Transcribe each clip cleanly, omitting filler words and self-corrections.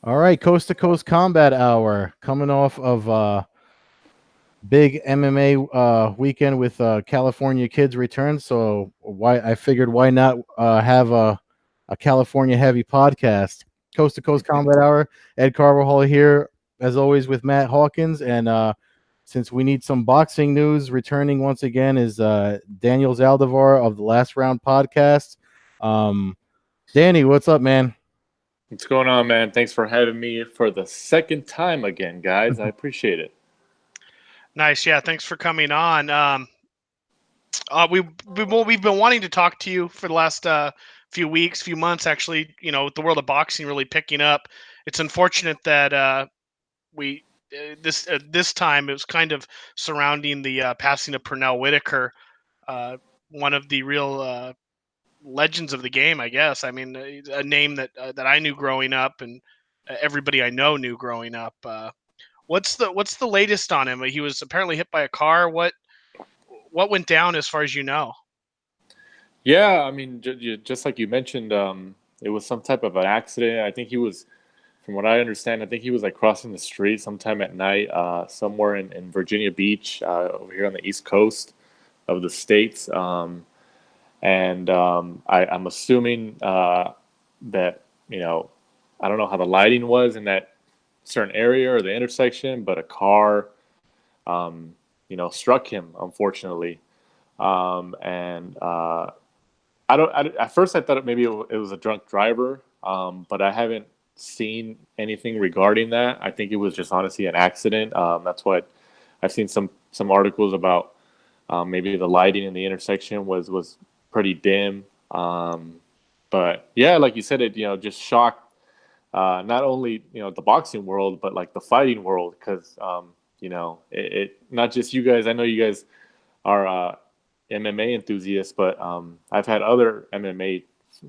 All right, Coast to Coast Combat Hour coming off of big MMA weekend with California Kids return. So why not have a California heavy podcast? Coast to Coast Combat Hour. Ed Carvajal here, as always, with Matt Hawkins. And since we need some boxing news, returning once again is Daniel Zaldivar of the Last Round podcast. Danny, what's up, man? What's going on, man? Thanks for having me for the second time again, guys. I appreciate it. Nice, yeah. Thanks for coming on. We've been wanting to talk to you for the last few weeks, few months, actually. You know, with the world of boxing really picking up. It's unfortunate that we this time it was kind of surrounding the passing of Pernell Whitaker, one of the real legends of the game, I guess. I mean, a name that I knew growing up, and everybody I know knew growing up. What's the latest on him? He was apparently hit by a car. What went down as far as you know? Yeah, I mean, just like you mentioned, it was some type of an accident. I think he was, from what I understand, I think he was like crossing the street sometime at night, somewhere in Virginia Beach, over here on the East Coast of the States. I'm assuming that, I don't know how the lighting was in that certain area or the intersection, but a car, struck him, unfortunately. And at first I thought maybe it was a drunk driver, but I haven't seen anything regarding that. I think it was just honestly an accident. That's what I've seen some articles about. Maybe the lighting in the intersection was pretty dim. But yeah, like you said, it just shocked not only the boxing world, but like the fighting world, because it not just you guys. I know you guys are MMA enthusiasts, but I've had other MMA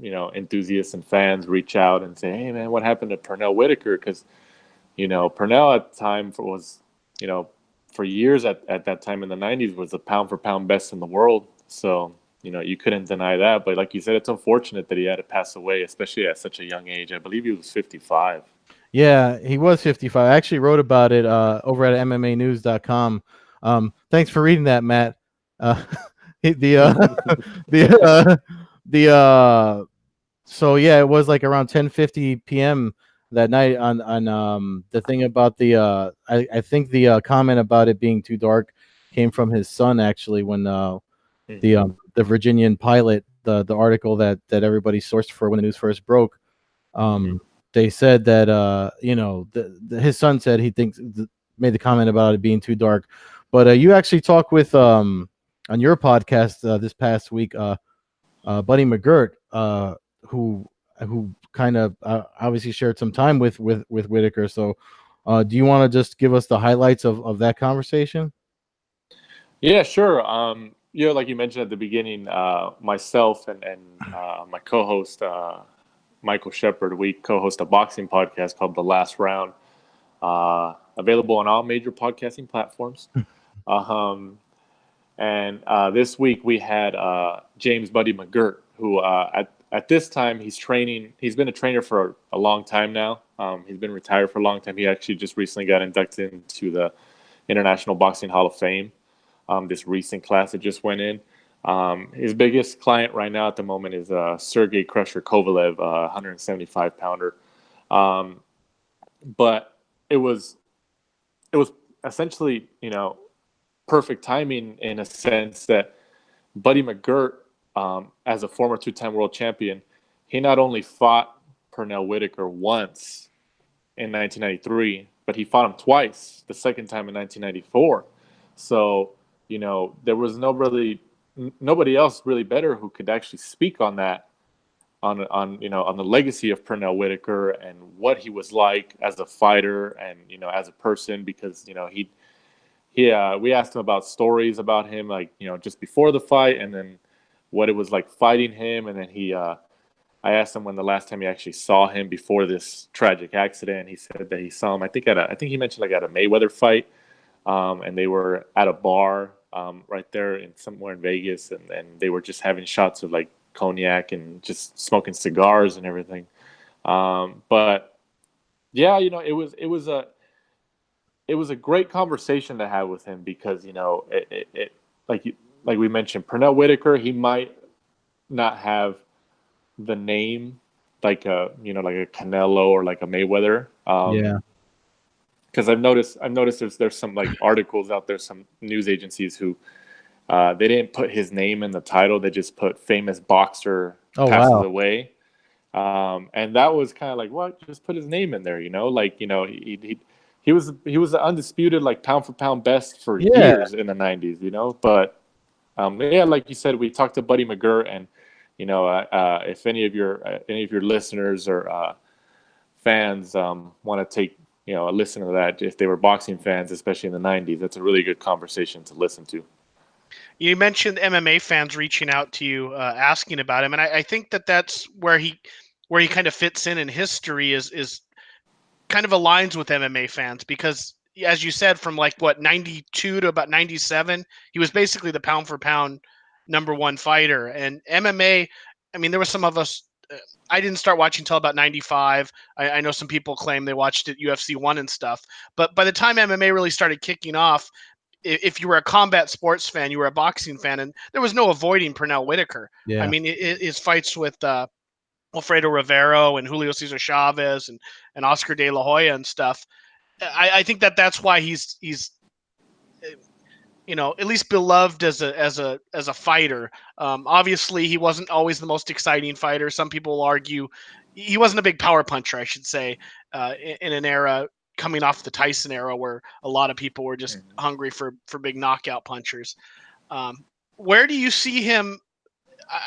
enthusiasts and fans reach out and say, "Hey, man, what happened to Pernell Whitaker?" Because Pernell at the time was for years at that time in the '90s was the pound for pound best in the world. So you couldn't deny that. But like you said, it's unfortunate that he had to pass away, especially at such a young age. I believe he was 55. Yeah, he was 55. I actually wrote about it over at MMAnews.com. Thanks for reading that, Matt. The the the so yeah, it was like around 10:50 p.m. that night on the thing about the I think the comment about it being too dark came from his son, actually, when the Virginian pilot, the article that everybody sourced for when the news first broke. They said that his son said he thinks made the comment about it being too dark. But you actually talked with on your podcast this past week, Buddy McGirt, who kind of obviously shared some time with Whitaker. So do you want to just give us the highlights of that conversation? Yeah, sure. Like you mentioned at the beginning, myself and my co-host Michael Shepard, we co-host a boxing podcast called The Last Round, available on all major podcasting platforms. um, and this week we had James Buddy McGirt, who at this time he's training. He's been a trainer for a long time now. He's been retired for a long time. He actually just recently got inducted into the International Boxing Hall of Fame. This recent class that just went in. His biggest client right now at the moment is Sergey Crusher Kovalev, 175 pounder. But it was essentially perfect timing in a sense that Buddy McGirt, as a former two-time world champion, he not only fought Pernell Whitaker once in 1993, but he fought him twice. The second time in 1994. So there was nobody else really better who could actually speak on that, on the legacy of Pernell Whitaker and what he was like as a fighter and as a person, because we asked him about stories about him, like just before the fight, and then what it was like fighting him, and then I asked him when the last time he actually saw him before this tragic accident. He said that he saw him, I think he mentioned like at a Mayweather fight. And they were at a bar right there somewhere in Vegas, and they were just having shots of like cognac and just smoking cigars and everything. But Yeah, it was a great conversation to have with him because it like we mentioned, Pernell Whitaker, he might not have the name like like a Canelo or like a Mayweather. Yeah. Because I've noticed there's some like articles out there, some news agencies who they didn't put his name in the title, they just put famous boxer Oh passes wow. away. And that was kind of like, what? Just put his name in there, like he was the undisputed like pound for pound best for Yeah. years in the '90s, But yeah, like you said, we talked to Buddy McGirt, and if any of your listeners or fans want to take a listen to that, if they were boxing fans, especially in the '90s, that's a really good conversation to listen to. You mentioned MMA fans reaching out to you, asking about him, and I think that's where he kind of fits in history is kind of aligns with MMA fans because, as you said, from like what 92 to about 97, he was basically the pound for pound #1 fighter. And MMA, I mean, there was some of us. I didn't start watching until about 95. I know some people claim they watched it UFC 1 and stuff, but by the time MMA really started kicking off, if you were a combat sports fan, you were a boxing fan, and there was no avoiding Pernell Whitaker. I Yeah. mean, his fights with Alfredo Rivero and Julio Cesar Chavez and Oscar De La Hoya and stuff. I think that's why he's at least beloved as a fighter. Obviously, he wasn't always the most exciting fighter. Some people will argue he wasn't a big power puncher, I should say, in an era coming off the Tyson era where a lot of people were just hungry for big knockout punchers. Um, where do you see him?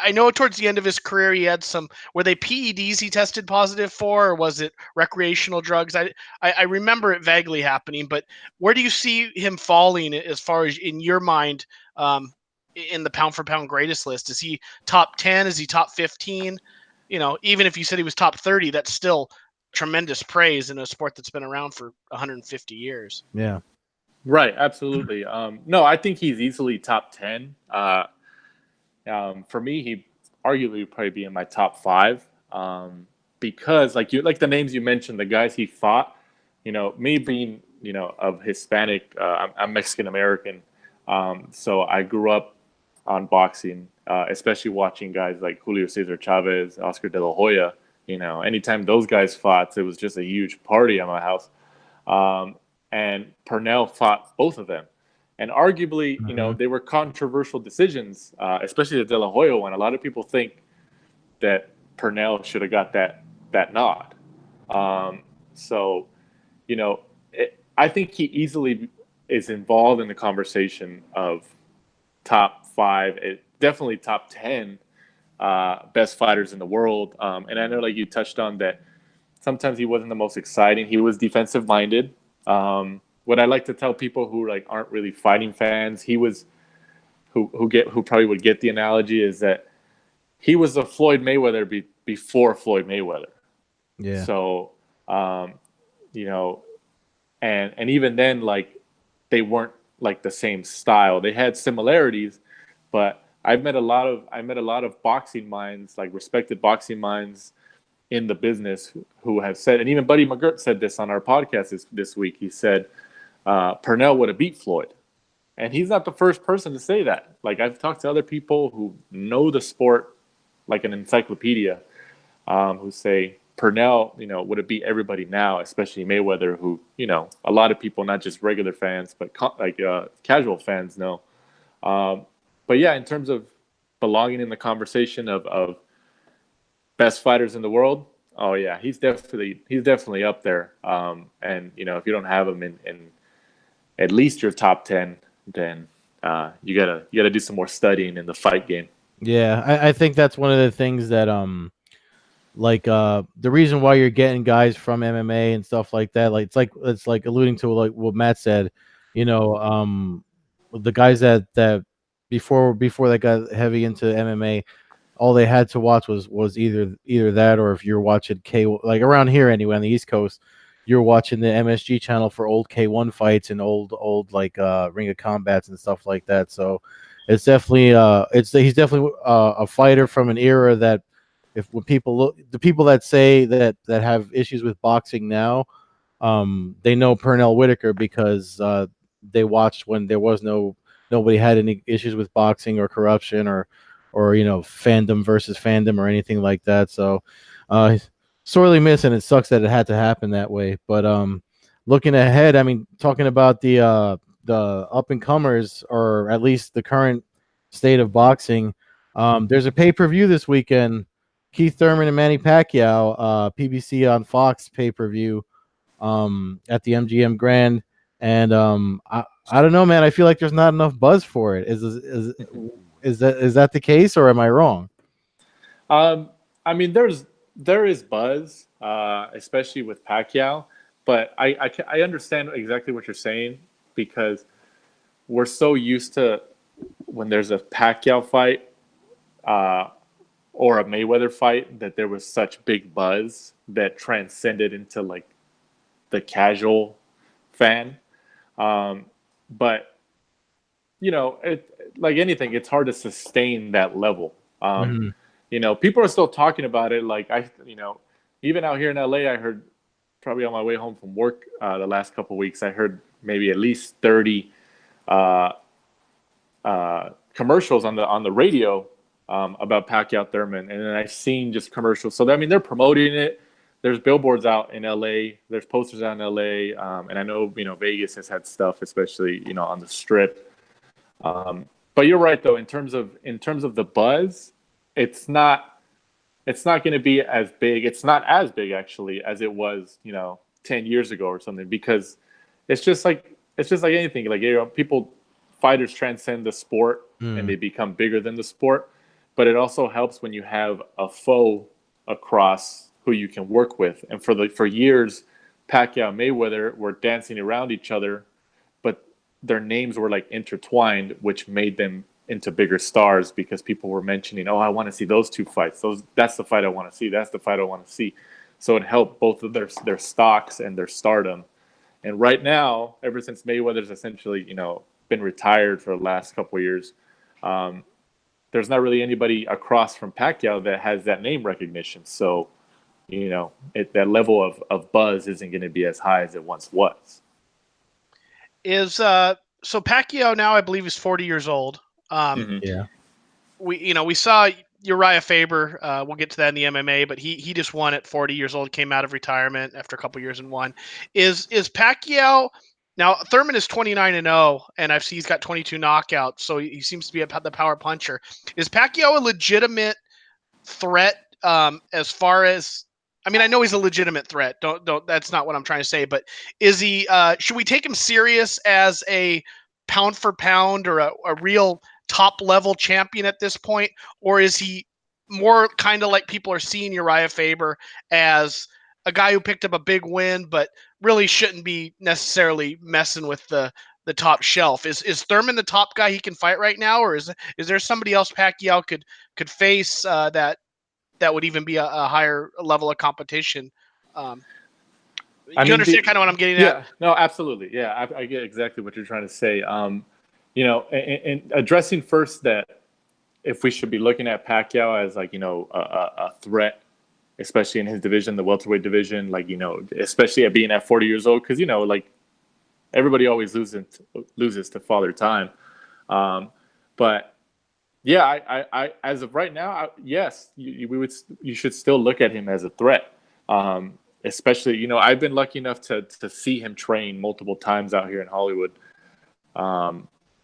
I know towards the end of his career, he had some. Were they PEDs he tested positive for, or was it recreational drugs? I remember it vaguely happening, but where do you see him falling as far as in your mind in the pound for pound greatest list? Is he top 10? Is he top 15? Even if you said he was top 30, that's still tremendous praise in a sport that's been around for 150 years. Yeah. Right, absolutely. No, I think he's easily top 10. For me, he arguably would probably be in my top 5 because, like the names you mentioned, the guys he fought. Me being of Hispanic, I'm Mexican American, so I grew up on boxing, especially watching guys like Julio Cesar Chavez, Oscar De La Hoya. Anytime those guys fought, it was just a huge party at my house. And Pernell fought both of them. And arguably, they were controversial decisions, especially the De La Hoya one. A lot of people think that Pernell should have got that nod. So, I think he easily is involved in the conversation of top 5, definitely top 10 best fighters in the world. And I know, like you touched on, that sometimes he wasn't the most exciting. He was defensive minded. What I like to tell people who aren't really fighting fans, he was who probably would get the analogy, is that he was a Floyd Mayweather before Floyd Mayweather. Yeah. So, and even then, they weren't like the same style. They had similarities, but I met a lot of boxing minds, like respected boxing minds in the business, who have said, and even Buddy McGirt said this on our podcast this week. He said Pernell would have beat Floyd, and he's not the first person to say that. Like, I've talked to other people who know the sport like an encyclopedia, who say Pernell, would have beat everybody now, especially Mayweather, who a lot of people, not just regular fans, but casual fans know. But yeah, in terms of belonging in the conversation of best fighters in the world, oh yeah, he's definitely up there. And if you don't have him in at least your top 10, then you gotta do some more studying in the fight game. Yeah, I think that's one of the things that the reason why you're getting guys from MMA and stuff like that, it's like alluding to like what Matt said, the guys that before they got heavy into MMA, all they had to watch was either that, or if you're watching like around here anyway on the East Coast, you're watching the MSG channel for old K1 fights and old Ring of Combats and stuff like that. So it's definitely he's definitely a fighter from an era that, when people look, the people that say that have issues with boxing now they know Pernell Whitaker because they watched when there was nobody had any issues with boxing or corruption or fandom versus fandom or anything like that. So sorely miss, and it sucks that it had to happen that way. But looking ahead, I mean, talking about the up and comers, or at least the current state of boxing, there's a pay-per-view this weekend. Keith Thurman and Manny Pacquiao, PBC on Fox pay-per-view at the MGM Grand, and I don't know, man. I feel like there's not enough buzz for it. Is that the case, or am I wrong? I mean, there is buzz, especially with Pacquiao, but I understand exactly what you're saying, because we're so used to when there's a Pacquiao fight or a Mayweather fight that there was such big buzz that transcended into like the casual fan. But like anything, it's hard to sustain that level. People are still talking about it. Like even out here in LA, I heard probably on my way home from work the last couple of weeks, I heard maybe at least 30 commercials on the radio about Pacquiao Thurman, and then I've seen just commercials. So I mean, they're promoting it. There's billboards out in LA. There's posters out in LA, and I know Vegas has had stuff, especially on the Strip. But you're right though. In terms of the buzz, it's not going to be as big. It's not as big actually as it was 10 years ago or something, because it's just like anything. Like fighters transcend the sport and they become bigger than the sport. But it also helps when you have a foe across who you can work with. And for years, Pacquiao and Mayweather were dancing around each other, but their names were like intertwined, which made them into bigger stars, because people were mentioning, oh, I want to see those two fights. That's the fight I want to see. That's the fight I want to see. So it helped both of their stocks and their stardom. And right now, ever since Mayweather's essentially, been retired for the last couple of years, there's not really anybody across from Pacquiao that has that name recognition. So, that level of buzz isn't going to be as high as it once was. So Pacquiao now, I believe, is 40 years old. Yeah. We saw Uriah Faber. We'll get to that in the MMA, but he just won at 40 years old, came out of retirement after a couple years and won. Is Pacquiao now? Thurman is 29-0, and I've seen he's got 22 knockouts, so he seems to be the power puncher. Is Pacquiao a legitimate threat? As far as, I mean, I know he's a legitimate threat. Don't. That's not what I'm trying to say. But is he? Should we take him serious as a pound for pound or a real top level champion at this point, or is he more kind of like people are seeing Uriah Faber as a guy who picked up a big win, but really shouldn't be necessarily messing with the top shelf? Is Thurman the top guy he can fight right now, or is there somebody else Pacquiao could face that would even be a higher level of competition? You understand kind of what I'm getting at? Yeah, no, absolutely. Yeah, I get exactly what you're trying to say. And addressing first that if we should be looking at Pacquiao as like, a threat, especially in his division, the welterweight division, like, especially at being at 40 years old, because, like everybody always loses to Father Time. But yeah, I as of right now, yes, you should still look at him as a threat. Especially, I've been lucky enough to see him train multiple times out here in Hollywood,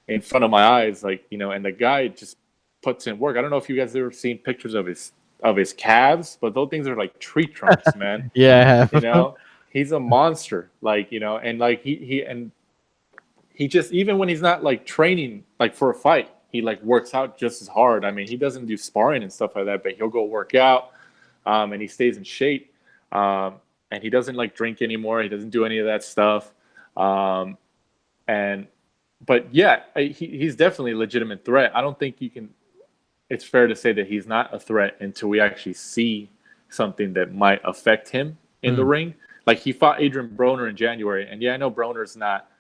in front of my eyes, like, and the guy just puts in work. I don't know if you guys have ever seen pictures of his calves, but those things are like tree trunks, man. Yeah. He's a monster, like, and like he just, even when he's not like training like for a fight, he like works out just as hard. I mean, he doesn't do sparring and stuff like that, but he'll go work out, and he stays in shape. And he doesn't like drink anymore. He doesn't do any of that stuff. But yeah, he's definitely a legitimate threat. I don't think it's fair to say that he's not a threat until we actually see something that might affect him in the ring. Like, he fought Adrian Broner in January, and yeah, I know Broner's not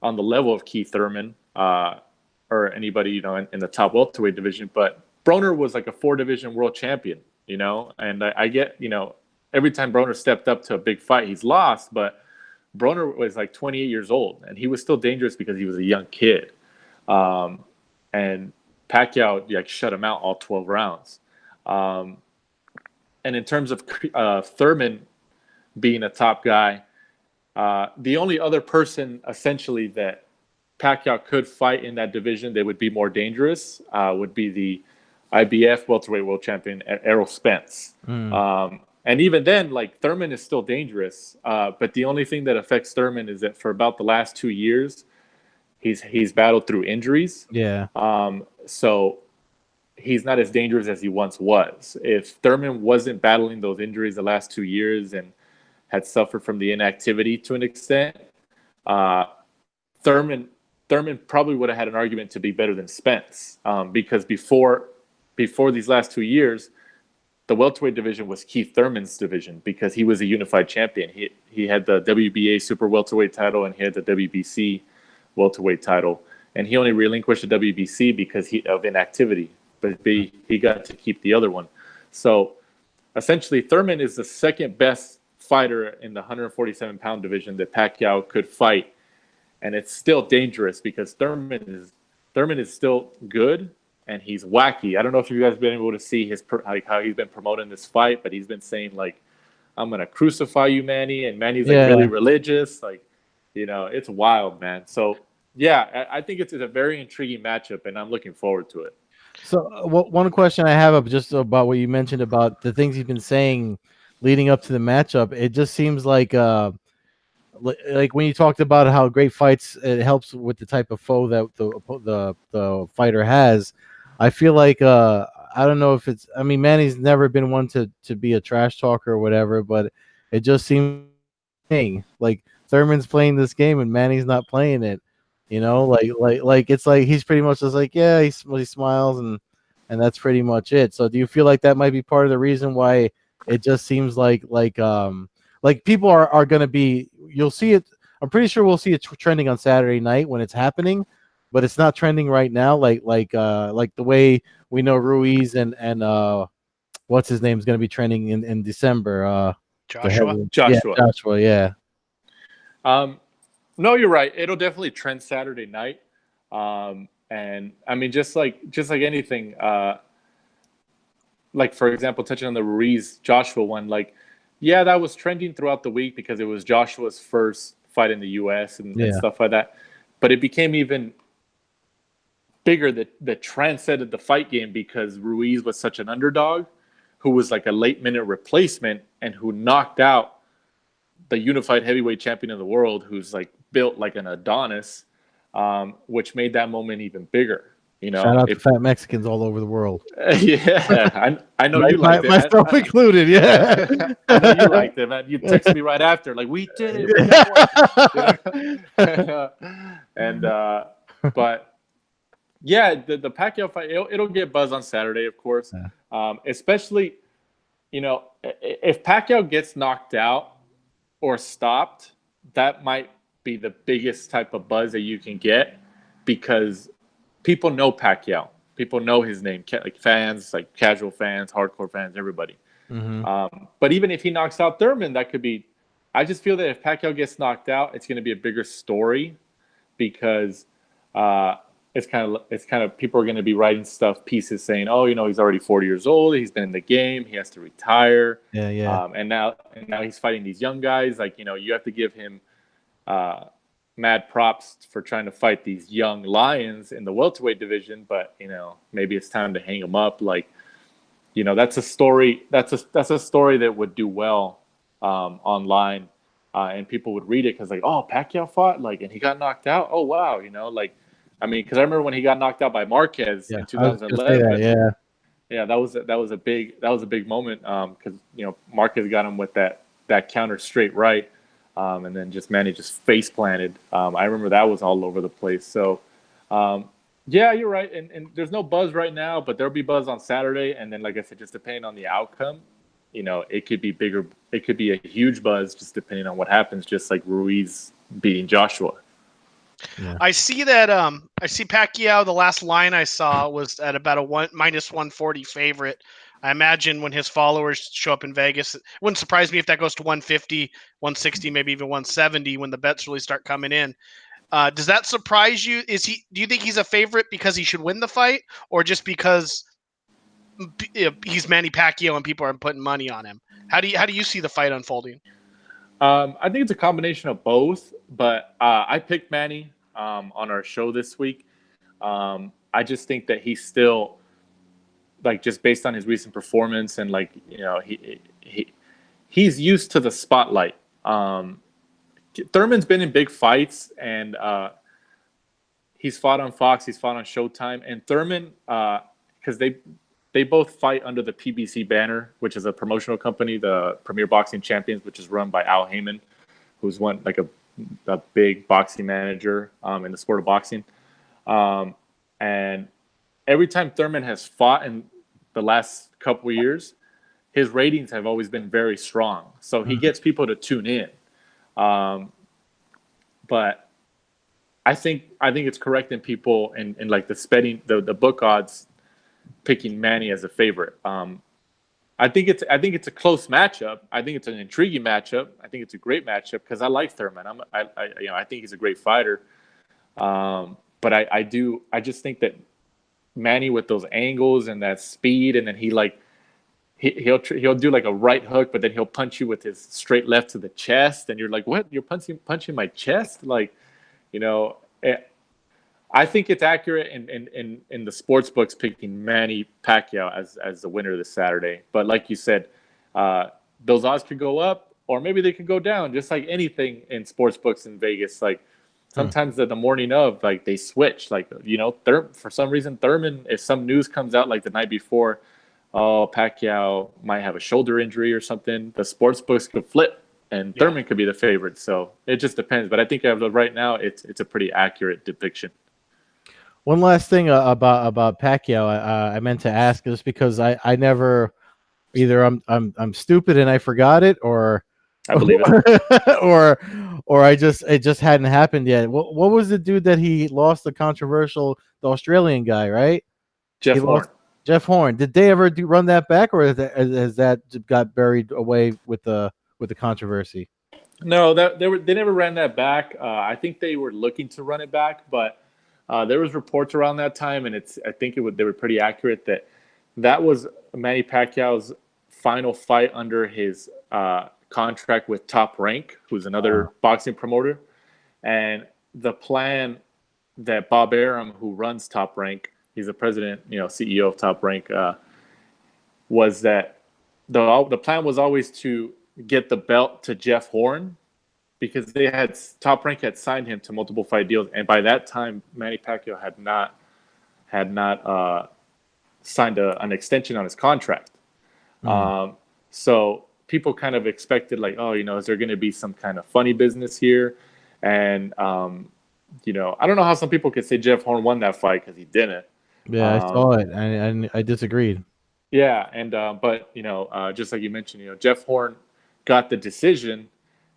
on the level of Keith Thurman, or anybody, in the top welterweight division, but Broner was like a 4-division world champion, and I get, every time Broner stepped up to a big fight, he's lost, but Broner was like 28 years old, and he was still dangerous because he was a young kid. And Pacquiao like shut him out all 12 rounds. And in terms of Thurman being a top guy, the only other person essentially that Pacquiao could fight in that division that would be more dangerous would be the IBF welterweight world champion Errol Spence. And even then, like Thurman is still dangerous, but the only thing that affects Thurman is that for about the last 2 years, he's battled through injuries. Yeah. So he's not as dangerous as he once was. If Thurman wasn't battling those injuries the last 2 years and had suffered from the inactivity to an extent, Thurman probably would have had an argument to be better than Spence, because before these last 2 years, the welterweight division was Keith Thurman's division because he was a unified champion. He had the WBA super welterweight title and he had the WBC welterweight title, and he only relinquished the WBC because of inactivity, but he got to keep the other one. So essentially, Thurman is the second best fighter in the 147-pound division that Pacquiao could fight, and it's still dangerous because Thurman is still good and he's wacky. I don't know if you guys have been able to see how he's been promoting this fight, but he's been saying like, "I'm gonna crucify you, Manny," and Manny's like really religious, like, it's wild, man. So yeah, I think it's a very intriguing matchup, and I'm looking forward to it. So one question I have just about what you mentioned about the things he's been saying leading up to the matchup, it just seems like when you talked about how great fights, it helps with the type of foe that the fighter has. I feel like I don't know if it's. I mean, Manny's never been one to be a trash talker or whatever, but it just seems like Thurman's playing this game and Manny's not playing it. Like it's like he's pretty much just like, yeah, he smiles and that's pretty much it. So do you feel like that might be part of the reason why it just seems like people are going to be, you'll see it. I'm pretty sure we'll see it trending on Saturday night when it's happening, but it's not trending right now. Like the way we know Ruiz and what's his name is going to be trending in December. Joshua. Joshua. Yeah. No, you're right. It'll definitely trend Saturday night. And I mean, just like anything, like for example, touching on the Ruiz Joshua one, like, yeah, that was trending throughout the week because it was Joshua's first fight in the U.S. and stuff like that. But it became even bigger that transcended the fight game because Ruiz was such an underdog who was like a late-minute replacement and who knocked out the unified heavyweight champion of the world, who's like built like an Adonis, which made that moment even bigger. Shout out to fat Mexicans all over the world. Yeah, I know you liked it. Myself included, yeah. I know you liked it, man. You texted me right after, like, we did it. We got one. And but yeah, the Pacquiao fight, it'll get buzz on Saturday, of course. Especially, if Pacquiao gets knocked out or stopped, that might be the biggest type of buzz that you can get because people know Pacquiao. People know his name, like fans, like casual fans, hardcore fans, everybody. Mm-hmm. But even if he knocks out Thurman, that could be. I just feel that if Pacquiao gets knocked out, it's going to be a bigger story because it's kind of people are going to be writing pieces saying, oh, he's already 40 years old, he's been in the game, he has to retire. Yeah. And now he's fighting these young guys. Like, you have to give him mad props for trying to fight these young lions in the welterweight division, but maybe it's time to hang him up. Like, that's a story. That's a story that would do well online, and people would read it because like, oh, Pacquiao fought and he got knocked out. Oh wow, because I remember when he got knocked out by Marquez in 2011. Yeah, that was a big moment because Marquez got him with that counter straight right. And then Manny just face planted. I remember that was all over the place. So, yeah, you're right. And there's no buzz right now, but there'll be buzz on Saturday. And then, like I said, just depending on the outcome, it could be bigger. It could be a huge buzz just depending on what happens, just like Ruiz beating Joshua. Yeah. I see that. I see Pacquiao. The last line I saw was at about a -140 favorite. I imagine when his followers show up in Vegas, it wouldn't surprise me if that goes to 150, 160, maybe even 170 when the bets really start coming in. Does that surprise you? Do you think he's a favorite because he should win the fight, or just because he's Manny Pacquiao and people are putting money on him? How do you see the fight unfolding? I think it's a combination of both, but I picked Manny on our show this week. I just think that he's still, like, just based on his recent performance and, like, you know, he's used to the spotlight. Thurman's been in big fights, and he's fought on Fox, he's fought on Showtime, and Thurman, because they both fight under the PBC banner, which is a promotional company, the Premier Boxing Champions, which is run by Al Heyman, who's one like a big boxing manager in the sport of boxing. And every time Thurman has fought in the last couple of years, his ratings have always been very strong. So he gets people to tune in. But I think it's correct in people in like the book odds picking Manny as a favorite. I think it's a close matchup. I think it's an intriguing matchup. I think it's a great matchup because I like Thurman. I think he's a great fighter. But I just think that Manny, with those angles and that speed, and then he'll do like a right hook, but then he'll punch you with his straight left to the chest, and you're like, what? You're punching my chest? Like, you know. I think it's accurate in the sports books picking Manny Pacquiao as the winner this Saturday. But like you said, those odds could go up, or maybe they could go down, just like anything in sports books in Vegas. Like sometimes the morning of, like, they switch. Like, you know, for some reason, Thurman, if some news comes out like the night before, oh, Pacquiao might have a shoulder injury or something, the sports books could flip, and Thurman could be the favorite. So it just depends. But I think as of right now, it's a pretty accurate depiction. One last thing about Pacquiao, I meant to ask, just because I never, either I'm stupid and I forgot it, or I believe it, or it just hadn't happened yet. What was the dude that he lost, the Australian guy, right? Jeff Horn. Jeff Horn. Did they ever run that back, or has that got buried away with the controversy? No, they never ran that back. I think they were looking to run it back, but there was reports around that time, and they were pretty accurate that was Manny Pacquiao's final fight under his contract with Top Rank, who's another boxing promoter. And the plan that Bob Arum, who runs Top Rank, he's the president, CEO of Top Rank, was that the plan was always to get the belt to Jeff Horn, because Top Rank had signed him to multiple fight deals, and by that time Manny Pacquiao had not signed an extension on his contract. So people kind of expected, like, oh, is there going to be some kind of funny business here? And I don't know how some people could say Jeff Horn won that fight, because he didn't. Yeah, I saw it, and I disagreed. Yeah, and but just like you mentioned, Jeff Horn got the decision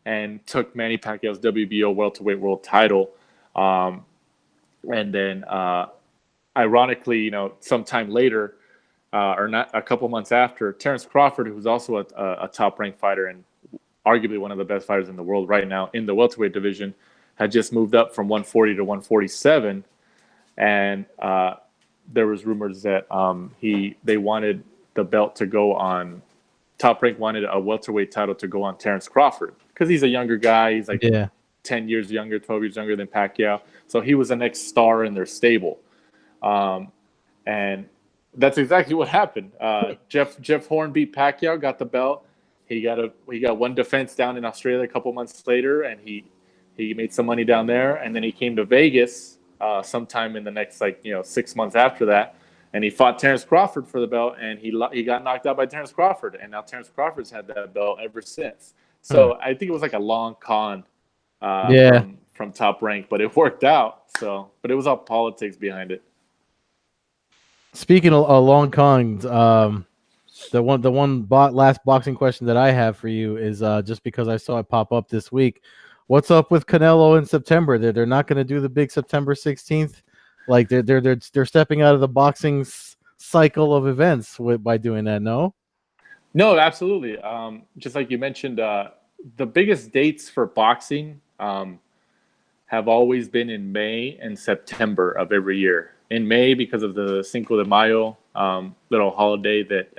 and took Manny Pacquiao's WBO welterweight world title. And then, ironically, sometime later, or not a couple months after, Terrence Crawford, who's also a top-ranked fighter and arguably one of the best fighters in the world right now in the welterweight division, had just moved up from 140 to 147. And there was rumors that they wanted the belt to go on. Top Rank wanted a welterweight title to go on Terrence Crawford, because he's a younger guy. He's like 10 years younger, 12 years younger than Pacquiao. So he was the next star in their stable. And that's exactly what happened. Jeff Horn beat Pacquiao, got the belt. He got one defense down in Australia a couple months later, and he made some money down there. And then he came to Vegas sometime in the next 6 months after that, and he fought Terrence Crawford for the belt, and he got knocked out by Terrence Crawford, and now Terrence Crawford's had that belt ever since. So I think it was like a long con from Top Rank, but it worked out. So, but it was all politics behind it. Speaking of long cons, the last boxing question that I have for you is just because I saw it pop up this week. What's up with Canelo in September? They're not going to do the big September 16th. Like they're stepping out of the boxing cycle of events by doing that. No. No, absolutely. Just like you mentioned, the biggest dates for boxing have always been in May and September of every year. In May, because of the Cinco de Mayo little holiday that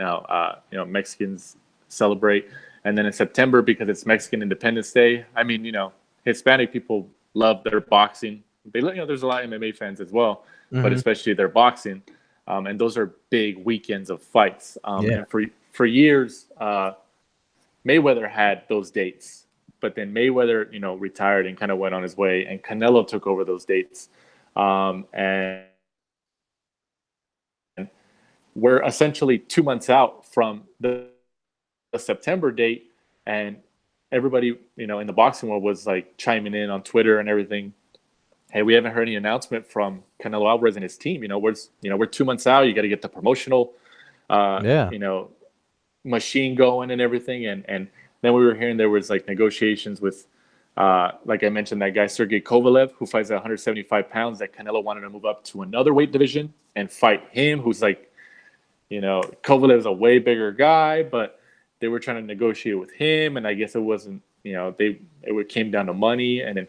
Mexicans celebrate, and then in September because it's Mexican Independence Day. I mean, Hispanic people love their boxing. There's a lot of MMA fans as well, but especially their boxing, and those are big weekends of fights. And for years, Mayweather had those dates. But then Mayweather, retired and kind of went on his way, and Canelo took over those dates. And we're essentially 2 months out from the September date, and everybody, in the boxing world was like chiming in on Twitter and everything. Hey, we haven't heard any announcement from Canelo Alvarez and his team. We're 2 months out. You got to get the promotional, machine going and everything, and then we were hearing there was like negotiations with, like I mentioned, that guy Sergey Kovalev, who fights at 175 pounds, that Canelo wanted to move up to another weight division and fight him, who's like, Kovalev's a way bigger guy, but they were trying to negotiate with him, and I guess it wasn't, it came down to money, and then,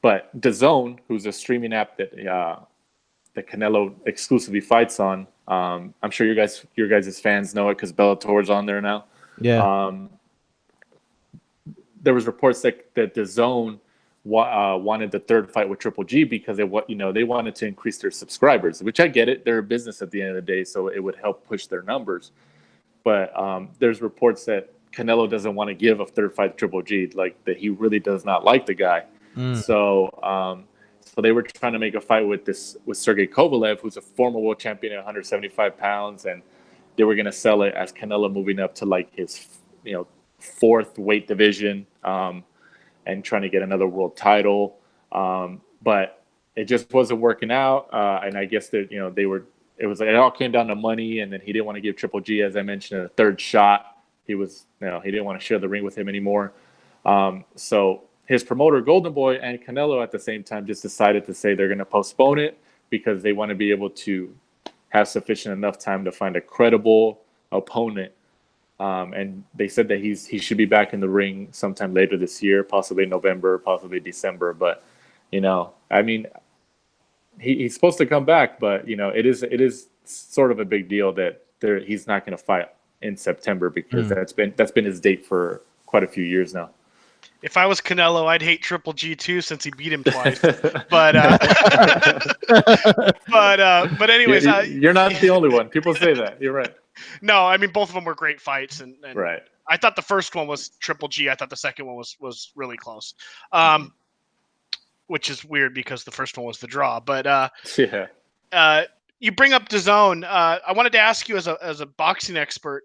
but DAZN, who's a streaming app that Canelo exclusively fights on, I'm sure your guys' fans know it because Bellator's on there now. Yeah. There was reports that DAZN wanted the third fight with Triple G because they wanted to increase their subscribers, which I get it. They're a business at the end of the day, so it would help push their numbers. But there's reports that Canelo doesn't want to give a third fight to Triple G, like that he really does not like the guy. So they were trying to make a fight with Sergey Kovalev, who's a former world champion at 175 pounds, and they were going to sell it as Canelo moving up to like his, fourth weight division, and trying to get another world title. But it just wasn't working out. And I guess that, it all came down to money, and then he didn't want to give Triple G, as I mentioned, a third shot. He didn't want to share the ring with him anymore. So his promoter, Golden Boy, and Canelo at the same time just decided to say they're going to postpone it because they want to be able to have sufficient enough time to find a credible opponent. And they said that he should be back in the ring sometime later this year, possibly November, possibly December. But, I mean, he's supposed to come back, but, it is sort of a big deal that he's not going to fight in September because that's been his date for quite a few years now. If I was Canelo, I'd hate Triple G too, since he beat him twice. But but anyways, you're not the only one. People say that. You're right. No, I mean both of them were great fights, and right. I thought the first one was Triple G. I thought the second one was really close, which is weird because the first one was the draw. But you bring up DAZN. I wanted to ask you as a boxing expert.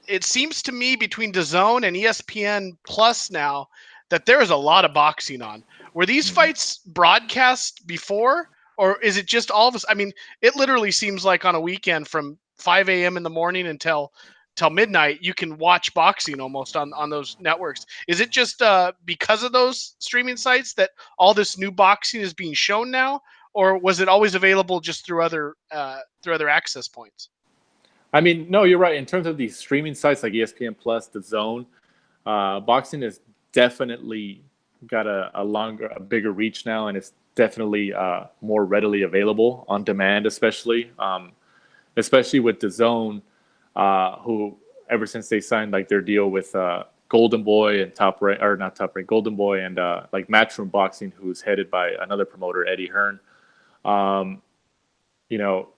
It seems to me between DAZN and ESPN Plus now that there is a lot of boxing on. Were these fights broadcast before, or is it just all of us? I mean, it literally seems like on a weekend from 5 a.m. in the morning until midnight, you can watch boxing almost on those networks. Is it just because of those streaming sites that all this new boxing is being shown now, or was it always available just through other access points? I mean, no, you're right. In terms of these streaming sites like ESPN Plus, DAZN, boxing has definitely got a bigger reach now, and it's definitely more readily available on demand, especially with DAZN, who ever since they signed like their deal with Golden Boy and Golden Boy and like Matchroom Boxing, who's headed by another promoter, Eddie Hearn.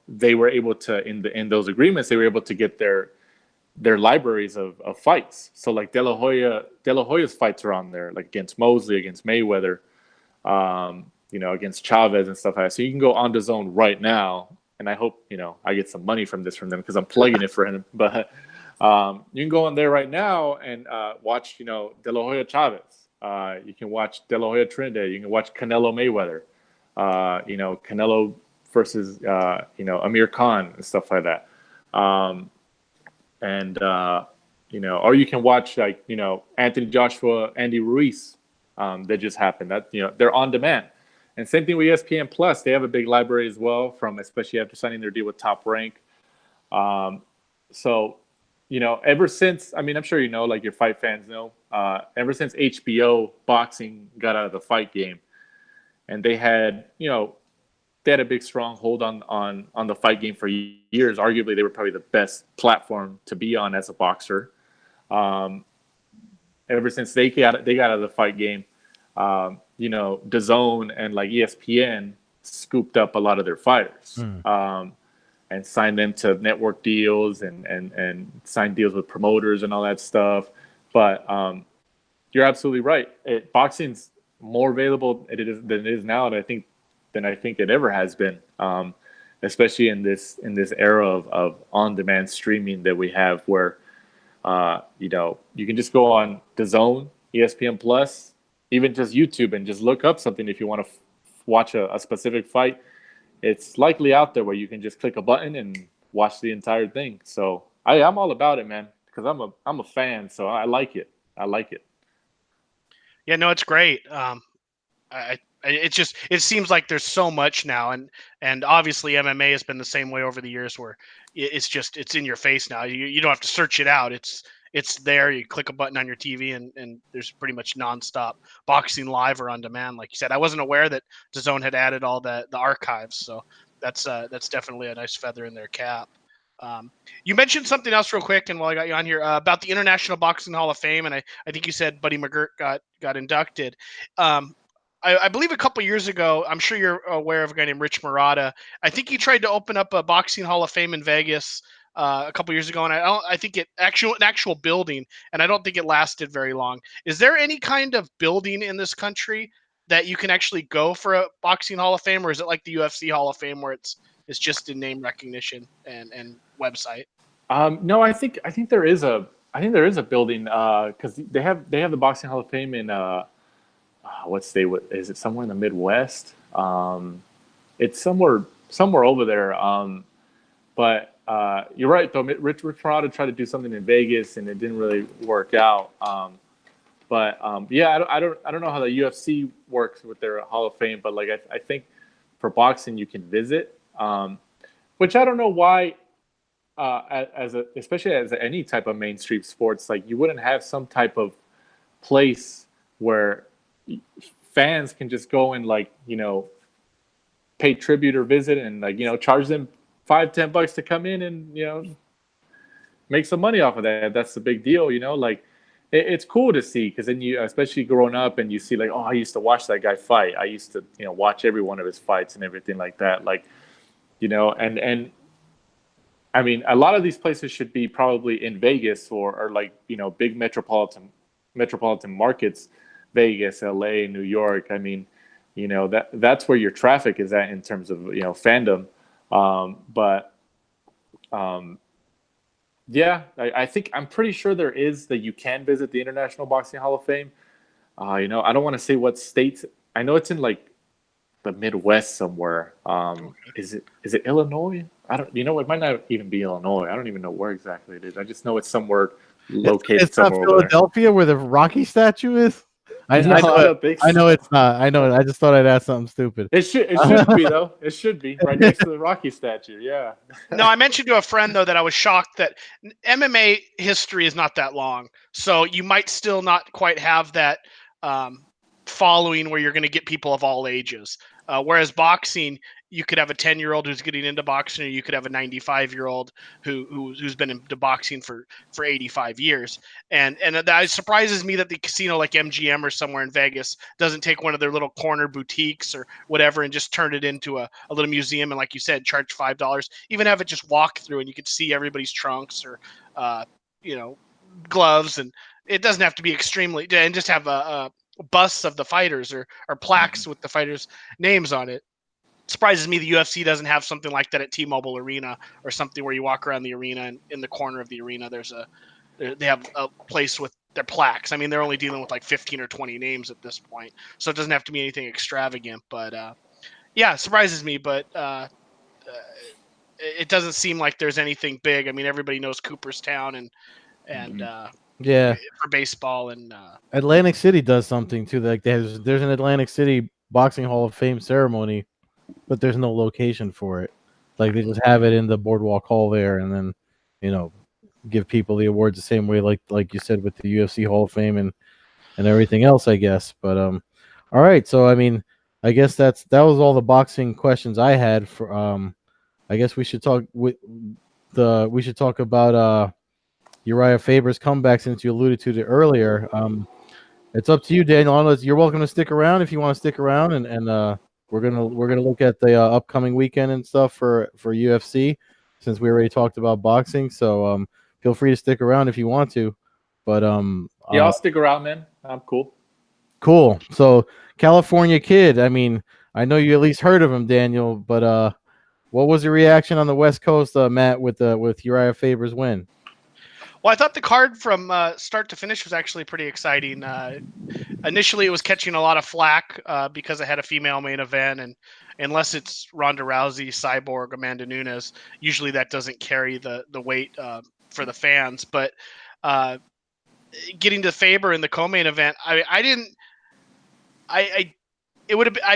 They were able to, in those agreements, they were able to get their libraries of fights. So like De La Hoya's fights are on there, like against Mosley, against Mayweather, against Chavez and stuff like that. So you can go on DAZN right now, and I hope, I get some money from them because I'm plugging it for him. But you can go on there right now and watch, De La Hoya Chavez. You can watch De La Hoya Trinidad. You can watch Canelo Mayweather. Canelo versus Amir Khan and stuff like that, or you can watch like Anthony Joshua, Andy Ruiz, that just happened. That they're on demand, and same thing with ESPN Plus. They have a big library as well, from especially after signing their deal with Top Rank. So, ever since, I mean, I'm sure like your fight fans know, ever since HBO boxing got out of the fight game, and they had a big stronghold on the fight game for years. Arguably, they were probably the best platform to be on as a boxer. Um, Ever since they got out of the fight game, DAZN and like ESPN scooped up a lot of their fighters. And signed them to network deals and signed deals with promoters and all that stuff. But you're absolutely right. Boxing's more available than it is now, and than I think it ever has been. Especially in this era of on-demand streaming that we have, where you can just go on DAZN, ESPN Plus, even just YouTube, and just look up something if you want to watch a specific fight. It's likely out there where you can just click a button and watch the entire thing. So I'm all about it, man, because I'm a fan. So I like it. I like it. Yeah, no, it's great. It seems like there's so much now, and obviously MMA has been the same way over the years, where it's in your face now. You don't have to search it out. It's there. You click a button on your TV, and there's pretty much nonstop boxing live or on demand. Like you said, I wasn't aware that DAZN had added all the archives, so that's definitely a nice feather in their cap. You mentioned something else real quick, and while I got you on here, about the International Boxing Hall of Fame, and I think you said Buddy McGirt got inducted. I believe a couple years ago, I'm sure you're aware of a guy named Rich Murata. I think he tried to open up a boxing hall of fame in Vegas a couple years ago, and I think an actual building, and I don't think it lasted very long. Is there any kind of building in this country that you can actually go for a boxing hall of fame, or is it like the UFC Hall of Fame where it's just in name recognition and website? No, I think there is a building because they have the Boxing Hall of Fame in what state? What is it? Somewhere in the Midwest. It's somewhere over there. But you're right though. Rich Murata tried to do something in Vegas and it didn't really work out. But yeah, I don't know how the UFC works with their Hall of Fame, but like I think for boxing you can visit, which I don't know why. Especially as any type of mainstream sports, like you wouldn't have some type of place where fans can just go and pay tribute or visit and charge them $5-10 to come in and make some money off of that. That's the big deal, it's cool to see, because then you, especially growing up, and you see like, oh, I used to watch that guy fight. I used to watch every one of his fights and everything like that, and I mean, a lot of these places should be probably in Vegas or big metropolitan markets, Vegas, LA, New York. I mean, that's where your traffic is at in terms of fandom. But yeah, I'm pretty sure there is that you can visit the International Boxing Hall of Fame. I don't want to say what states. I know it's in like the Midwest somewhere. Is it Illinois? I don't. It might not even be Illinois. I don't even know where exactly it is. I just know it's somewhere located it's not somewhere over there. Philadelphia where the Rocky statue is. I don't think so. I know it's not. I know it. I just thought I'd ask something stupid. It should be though. It should be right next to the Rocky statue. Yeah. No, I mentioned to a friend though that I was shocked that MMA history is not that long, so you might still not quite have that following where you're going to get people of all ages. Whereas boxing, you could have a 10-year-old who's getting into boxing, or you could have a 95-year-old who's been into boxing for 85 years. And that surprises me that the casino like MGM or somewhere in Vegas doesn't take one of their little corner boutiques or whatever and just turn it into a little museum. And like you said, charge $5, even have it just walk through and you could see everybody's trunks or, gloves. And it doesn't have to be extremely, and just have a busts of the fighters or plaques with the fighters' names on it. Surprises me the UFC doesn't have something like that at T-Mobile Arena, or something where you walk around the arena and in the corner of the arena they have a place with their plaques. I mean, they're only dealing with like 15 or 20 names at this point, so it doesn't have to be anything extravagant. But yeah, it surprises me, but it doesn't seem like there's anything big. I mean, everybody knows Cooperstown and Yeah, for baseball, and Atlantic City does something too. Like there's an Atlantic City Boxing Hall of Fame ceremony, but there's no location for it. Like they just have it in the boardwalk hall there, and then give people the awards the same way, like you said, with the UFC Hall of Fame and everything else, I guess. But all right. So I mean, I guess that was all the boxing questions I had for. I guess we should talk about Uriah Faber's comeback, since you alluded to it earlier. It's up to you, Daniel. You're welcome to stick around if you want to stick around, and we're gonna look at the upcoming weekend and stuff for UFC, since we already talked about boxing. So feel free to stick around if you want to. But yeah, I'll stick around, man. I'm cool. Cool. So California Kid. I mean, I know you at least heard of him, Daniel. But what was your reaction on the West Coast, Matt, with Uriah Faber's win? Well, I thought the card from start to finish was actually pretty exciting. Initially, it was catching a lot of flack because it had a female main event, and unless it's Ronda Rousey, Cyborg, Amanda Nunes, usually that doesn't carry the weight for the fans. But getting to Faber in the co-main event, I'd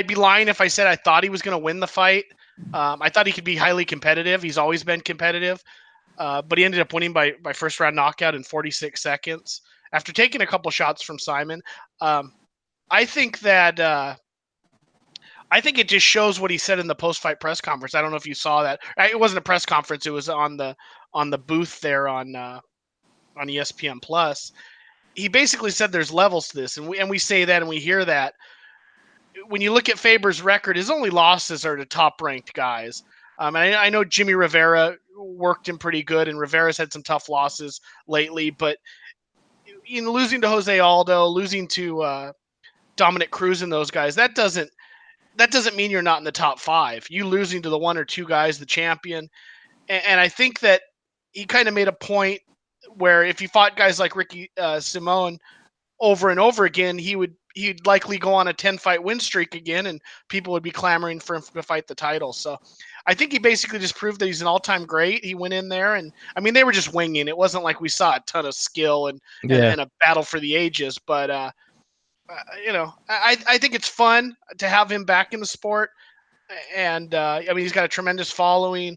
be lying if I said I thought he was going to win the fight. I thought he could be highly competitive. He's always been competitive. But he ended up winning by first round knockout in 46 seconds after taking a couple shots from Simon. I think that I think it just shows what he said in the post fight press conference. I don't know if you saw that. It wasn't a press conference. It was on the booth there on ESPN Plus. He basically said there's levels to this, and we say that and we hear that. When you look at Faber's record, his only losses are to top ranked guys. And I know Jimmy Rivera worked him pretty good, and Rivera's had some tough losses lately. But losing to Jose Aldo, losing to Dominic Cruz and those guys, that doesn't mean you're not in the top five. You losing to the one or two guys, the champion, and I think that he kind of made a point where if he fought guys like Ricky Simone over and over again, he'd likely go on a 10-fight win streak again, and people would be clamoring for him to fight the title. So I think he basically just proved that he's an all-time great. He went in there, and I mean, they were just winging. It wasn't like we saw a ton of skill and a battle for the ages. But I think it's fun to have him back in the sport. And I mean, he's got a tremendous following.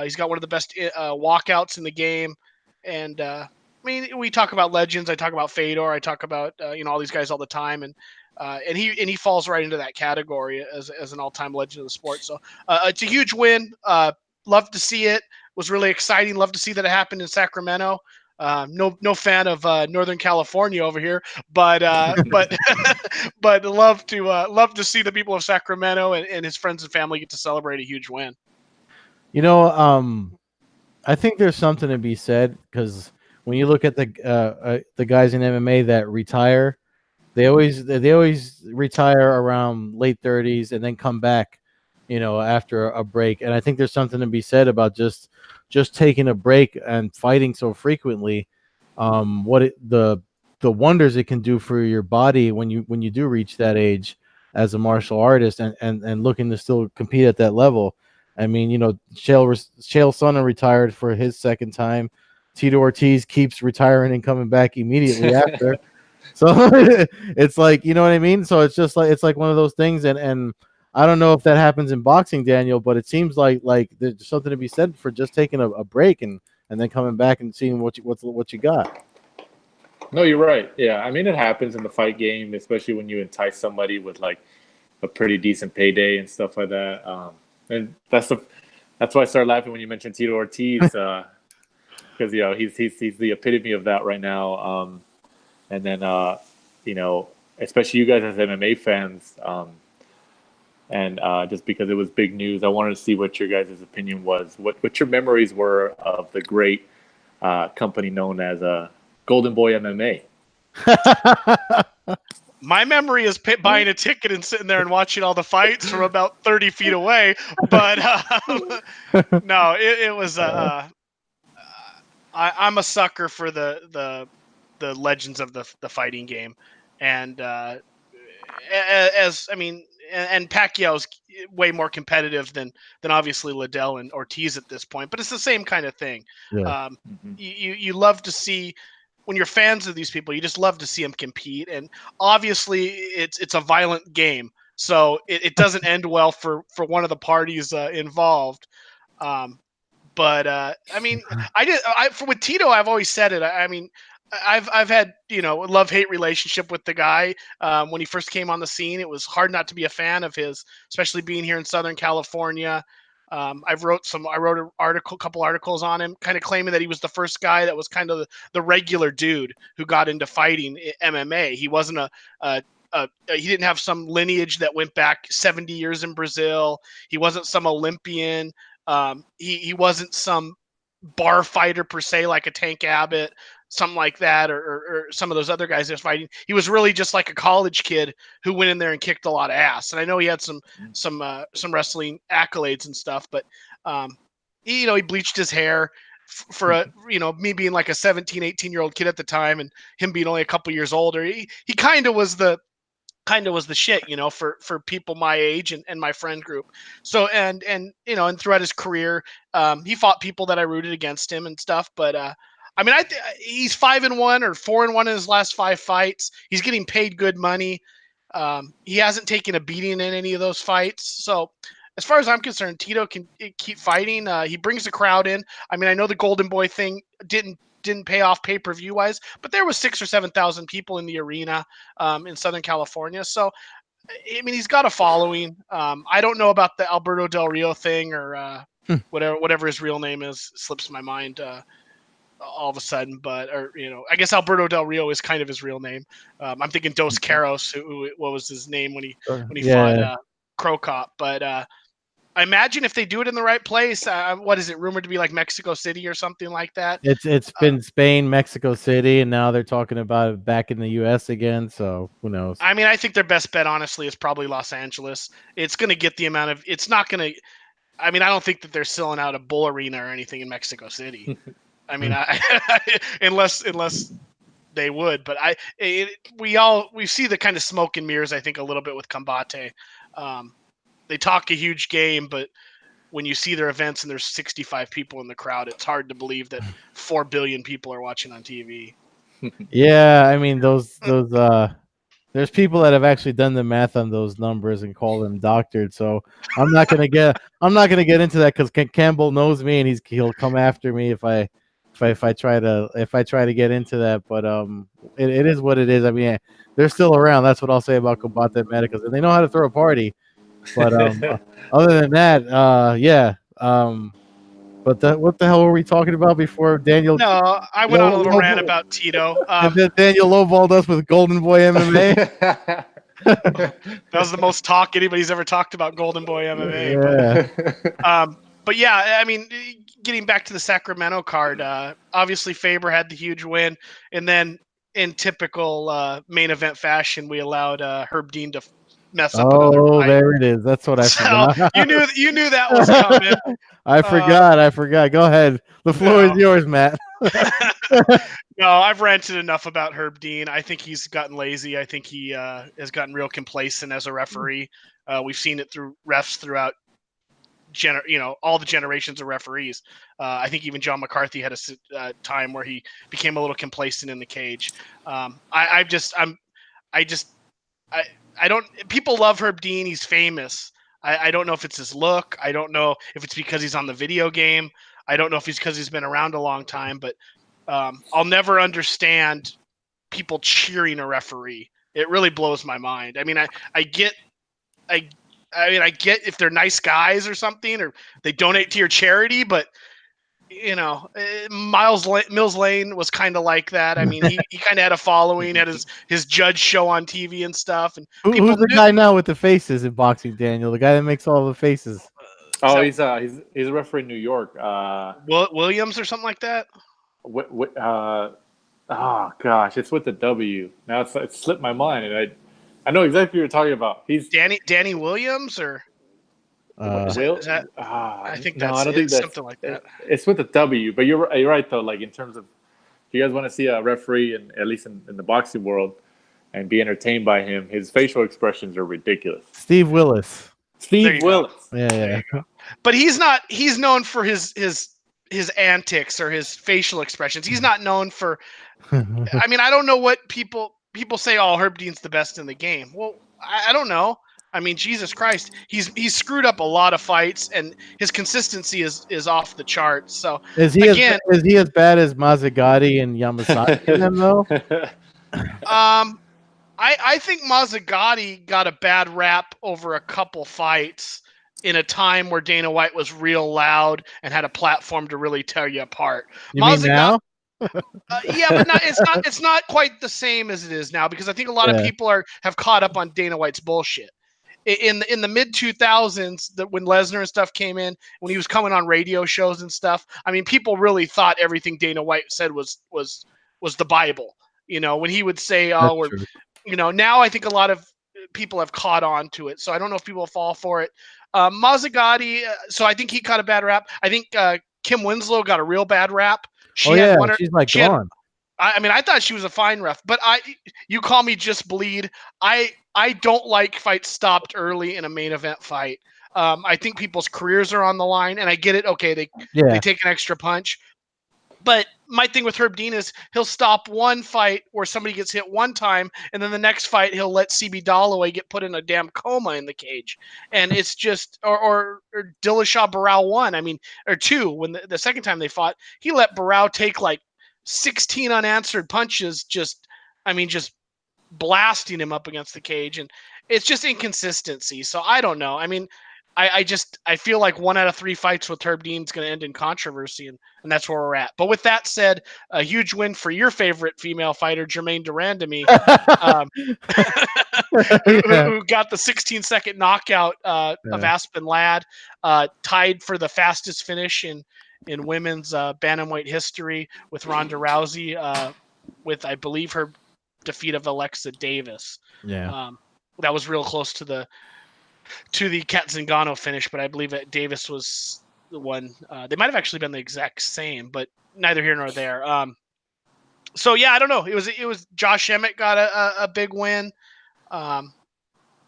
He's got one of the best walkouts in the game. And I mean, we talk about legends. I talk about Fedor. I talk about all these guys all the time, and he falls right into that category as an all-time legend of the sport. So it's a huge win. Love to see it. Was really exciting. Love to see that it happened in Sacramento. No fan of Northern California over here, but but love to see the people of Sacramento and his friends and family get to celebrate a huge win. I think there's something to be said, because when you look at the guys in MMA that retire, they always retire around late 30s and then come back, after a break. And I think there's something to be said about just taking a break and fighting so frequently. The wonders it can do for your body when you do reach that age as a martial artist and looking to still compete at that level. I mean, Chael Sonnen retired for his second time. Tito Ortiz keeps retiring and coming back immediately after. So it's like, you know what I mean? So it's just like, it's like one of those things. And I don't know if that happens in boxing, Daniel, but it seems like there's something to be said for just taking a break and then coming back and seeing what you got. No, you're right. Yeah, I mean, it happens in the fight game, especially when you entice somebody with like a pretty decent payday and stuff like that. And that's why I started laughing when you mentioned Tito Ortiz, because he's the epitome of that right now. And then especially you guys as MMA fans, and just because it was big news, I wanted to see what your guys' opinion was, what your memories were of the great company known as Golden Boy MMA. My memory is buying a ticket and sitting there and watching all the fights from about 30 feet away. But no, it was. I'm a sucker for the legends of the fighting game, and and Pacquiao's way more competitive than obviously Liddell and Ortiz at this point. But it's the same kind of thing. Yeah. You love to see. When you're fans of these people, you just love to see them compete, and obviously it's a violent game, so it doesn't end well for one of the parties involved. But I mean, with Tito, I've always said it. I mean, I've had a love-hate relationship with the guy. When he first came on the scene, it was hard not to be a fan of his, especially being here in Southern California. I wrote a couple articles on him, kind of claiming that he was the first guy that was kind of the regular dude who got into fighting MMA. He wasn't he didn't have some lineage that went back 70 years in Brazil. He wasn't some Olympian. He wasn't some bar fighter per se, like a Tank Abbott, something like that, or some of those other guys that was fighting. He was really just like a college kid who went in there and kicked a lot of ass. And I know he had some wrestling accolades and stuff, but he bleached his hair for me being like a 17, 18-year-old kid at the time, and him being only a couple years older. He kind of was the shit, for people my age and my friend group. So, and throughout his career, he fought people that I rooted against him and stuff. But, I mean, he's 5-1 or 4-1 in his last 5 fights. He's getting paid good money. He hasn't taken a beating in any of those fights. So as far as I'm concerned, Tito can keep fighting. He brings the crowd in. I mean, I know the Golden Boy thing didn't pay off pay-per-view wise, but there was 6,000 or 7,000 people in the arena in Southern California. So, I mean, he's got a following. I don't know about the Alberto Del Rio thing or whatever his real name is. Slips my mind all of a sudden, but I guess Alberto Del Rio is kind of his real name. I'm thinking Dos Caros, what was his name when he fought Crow Cop, but. I imagine if they do it in the right place, what is it rumored to be, like Mexico City or something like that? It's been Spain, Mexico City, and now they're talking about it back in the U.S. again. So who knows? I mean, I think their best bet, honestly, is probably Los Angeles. It's going to get the amount of. It's not going to. I mean, I don't think that they're selling out a bull arena or anything in Mexico City. I mean, unless they would, but we see the kind of smoke and mirrors. I think a little bit with Combate. They talk a huge game, but when you see their events and there's 65 people in the crowd, it's hard to believe that 4 billion people are watching on TV. Yeah, I mean those there's people that have actually done the math on those numbers and call them doctored. So I'm not gonna get into that because Campbell knows me and he'll come after me if I try to get into that. But it is what it is. I mean, they're still around. That's what I'll say about Combate Medicals, and they know how to throw a party. But other than that, yeah. But what the hell were we talking about before Daniel? No, I went on a little rant about Tito. And then Daniel lowballed us with Golden Boy MMA. That was the most talk anybody's ever talked about Golden Boy MMA. Yeah. But yeah, I mean, getting back to the Sacramento card, obviously Faber had the huge win, and then in typical main event fashion, we allowed Herb Dean to mess up. Oh, there it is. That's what I forgot. So you knew that was coming. I forgot. Go ahead. The floor is yours, Matt. No, I've ranted enough about Herb Dean. I think he's gotten lazy. I think he has gotten real complacent as a referee. We've seen it through refs throughout all the generations of referees. I think even John McCarthy had a time where he became a little complacent in the cage. I don't. People love Herb Dean. He's famous. I don't know if it's his look. I don't know if it's because he's on the video game. I don't know if it's because he's been around a long time. But I'll never understand people cheering a referee. It really blows my mind. I mean, I get if they're nice guys or something, or they donate to your charity, but Mills Lane was kind of like that. I mean, he kind of had a following, had his judge show on TV and stuff. And who's the guy now with the faces in boxing, Daniel? The guy that makes all the faces. Oh, he's a referee in New York. Williams or something like that. Oh gosh, it's with the W. Now it slipped my mind, and I know exactly what you're talking about. He's Danny Williams or. I think that's I don't think that's something like that. It's with a W, but you're right though. Like in terms of, if you guys want to see a referee, at least in the boxing world, and be entertained by him, his facial expressions are ridiculous. Steve Willis. Yeah. But he's not. He's known for his antics or his facial expressions. He's not known for. I mean, I don't know what people say. Oh, Herb Dean's the best in the game. Well, I don't know. I mean, Jesus Christ, he's screwed up a lot of fights, and his consistency is off the charts. So Is he again, as bad as Mazzagatti and Yamasaki and them though? I think Mazzagatti got a bad rap over a couple fights in a time where Dana White was real loud and had a platform to really tear you apart. You mean now? Yeah, but it's not quite the same as it is now, because I think a lot of people have caught up on Dana White's bullshit. In the mid 2000s, when Lesnar and stuff came in, when he was coming on radio shows and stuff, I mean, people really thought everything Dana White said was the Bible. You know, when he would say, That's "Oh, we're," true. you know, now I think a lot of people have caught on to it. So I don't know if people fall for it. Mazzagatti, so I think he caught a bad rap. I think Kim Winslow got a real bad rap. She had one. She's like she had, gone. I mean, I thought she was a fine ref, but you call me just bleed. I don't like fights stopped early in a main event fight. I think people's careers are on the line, and I get it. Okay, they take an extra punch. But my thing with Herb Dean is he'll stop one fight where somebody gets hit one time, and then the next fight he'll let CB Dalloway get put in a damn coma in the cage. And it's just, or Dillashaw Barrow one, I mean, or two, when the second time they fought, he let Barrow take like 16 unanswered punches, just blasting him up against the cage. And it's just inconsistency. So I don't know. I mean, I feel like 1 out of 3 fights with Herb Dean's going to end in controversy, and that's where we're at. But with that said, a huge win for your favorite female fighter, Jermaine Durandamy, who got the 16-second knockout of Aspen Ladd, tied for the fastest finish in women's bantamweight history with Ronda Rousey, with, I believe, her defeat of Alexa Davis. Yeah. That was real close to the Kat Zingano finish, but I believe that Davis was the one. They might have actually been the exact same, but neither here nor there. So yeah, I don't know. It was Josh Emmett got a big win.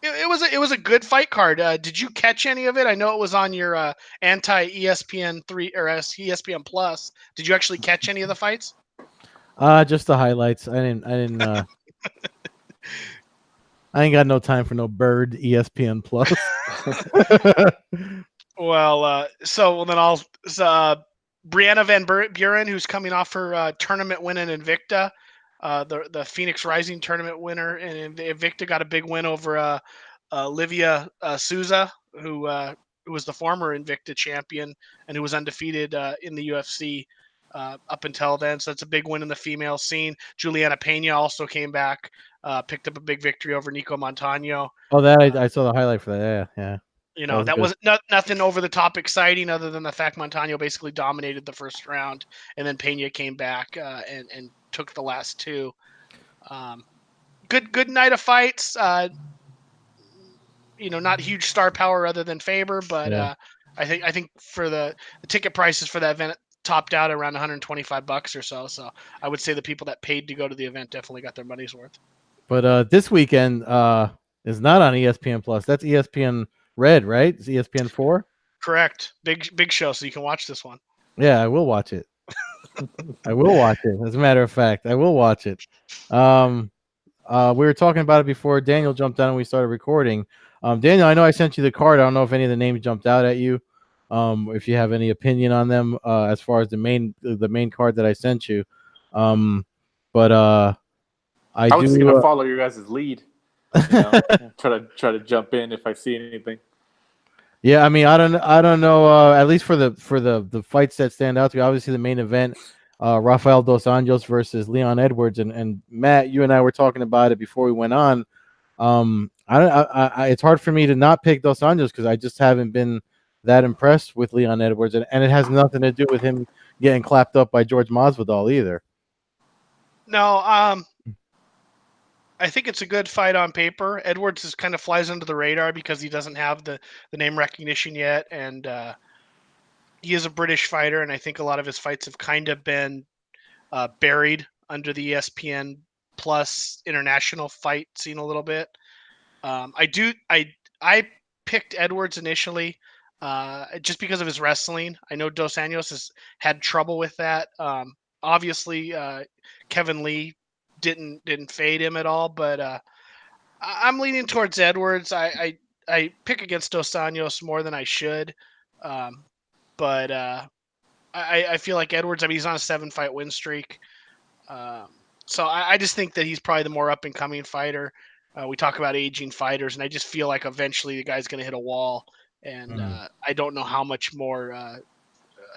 It was a good fight card. Did you catch any of it? I know it was on your anti ESPN 3 or ESPN Plus. Did you actually catch any of the fights? Just the highlights. I didn't. I ain't got no time for no bird ESPN Plus. Well, then Brianna Van Buren, who's coming off her tournament win in Invicta, the Phoenix Rising tournament winner, and Invicta got a big win over Livia Souza, who was the former Invicta champion and who was undefeated in the UFC up until then. So that's a big win in the female scene. Juliana Pena also came back, picked up a big victory over Nico Montano. Oh, I saw the highlight for that. Yeah. You know, that was nothing over the top exciting, other than the fact Montano basically dominated the first round, and then Pena came back and took the last two. Good night of fights. You know, not huge star power other than Faber, but I think for the ticket prices for that event topped out around $125 or so. So I would say the people that paid to go to the event definitely got their money's worth. But this weekend is not on ESPN Plus. That's ESPN Red, right? It's ESPN 4. Correct. Big show, so you can watch this one. Yeah, I will watch it. I will watch it. As a matter of fact, I will watch it. We were talking about it before Daniel jumped on and we started recording. Daniel, I know I sent you the card. I don't know if any of the names jumped out at you. If you have any opinion on them as far as the main card that I sent you. But I was do gonna follow your guys' lead. You know, try to jump in if I see anything. Yeah, I mean, I don't know. At least for the fights that stand out to me, obviously the main event, Rafael dos Anjos versus Leon Edwards, and Matt, you and I were talking about it before we went on. It's hard for me to not pick dos Anjos because I just haven't been that impressed with Leon Edwards, and it has nothing to do with him getting clapped up by George Masvidal either. No, I think it's a good fight on paper. Edwards just kind of flies under the radar because he doesn't have the name recognition yet, and he is a British fighter, and I think a lot of his fights have kind of been buried under the ESPN Plus international fight scene a little bit. I picked Edwards initially just because of his wrestling. I know Dos Anjos has had trouble with that. Obviously, Kevin Lee didn't fade him at all, but I'm leaning towards Edwards. I pick against Dos Anjos more than I should, but I feel like Edwards. I mean, he's on a 7-fight win streak, so I just think that he's probably the more up and coming fighter. We talk about aging fighters, and I just feel like eventually the guy's going to hit a wall, and I don't know how much more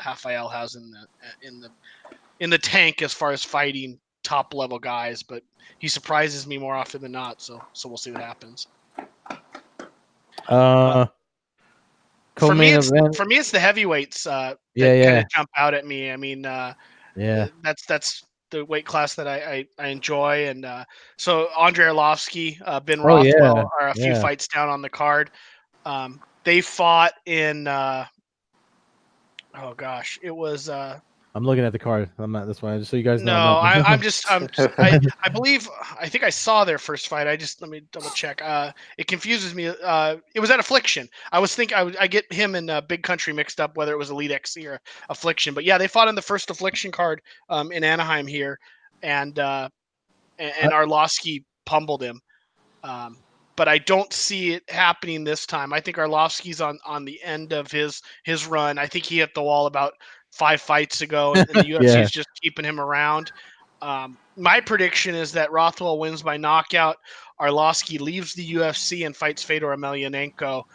Rafael has in the tank as far as fighting top level guys, but he surprises me more often than not. So we'll see what happens. For me, Co-main event. it's the heavyweights that Yeah. kind of jump out at me. I mean, Yeah. that's the weight class that I enjoy, and so Andrei Arlovsky, Ben Oh yeah. Rothwell are a few Yeah. fights down on the card. They fought in oh gosh, it was I'm looking at the card. I'm not. That's why. Just so you guys know. no, I'm I believe I think I saw their first fight. Let me double check. It confuses me. It was at Affliction. I was thinking I get him and Big Country mixed up, whether it was Elite XC or Affliction. But yeah, they fought in the first Affliction card in Anaheim here, and Arlovsky pummeled him. But I don't see it happening this time. I think Arlovsky's on the end of his run. I think he hit the wall about 5 fights ago, and the UFC is just keeping him around. My prediction is that Rothwell wins by knockout. Arlovsky leaves the UFC and fights Fedor Emelianenko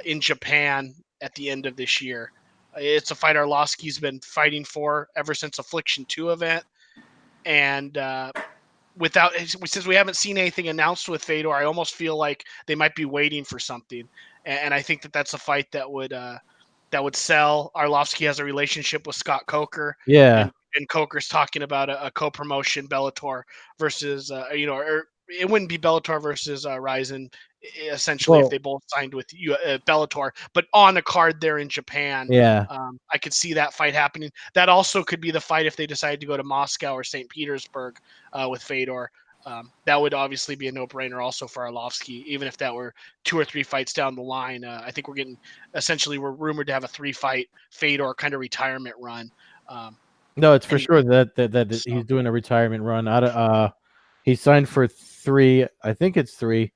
in Japan at the end of this year. It's a fight Arlovsky's been fighting for ever since Affliction 2 event, and since we haven't seen anything announced with Fedor, I almost feel like they might be waiting for something, and I think that's a fight that would sell. Arlovsky has a relationship with Scott Coker, Yeah. and Coker's talking about a co-promotion Bellator versus or it wouldn't be Bellator versus Ryzen essentially if they both signed with Bellator, but on a card there in Japan. Yeah. I could see that fight happening. That also could be the fight if they decide to go to Moscow or St. Petersburg with Fedor. That would obviously be a no-brainer also for Arlovsky, even if that were 2 or 3 fights down the line. I think we're rumored to have a 3-fight Fedor kind of retirement run. No, it's for sure that he's doing a retirement run. He signed for 3. I think it's 3.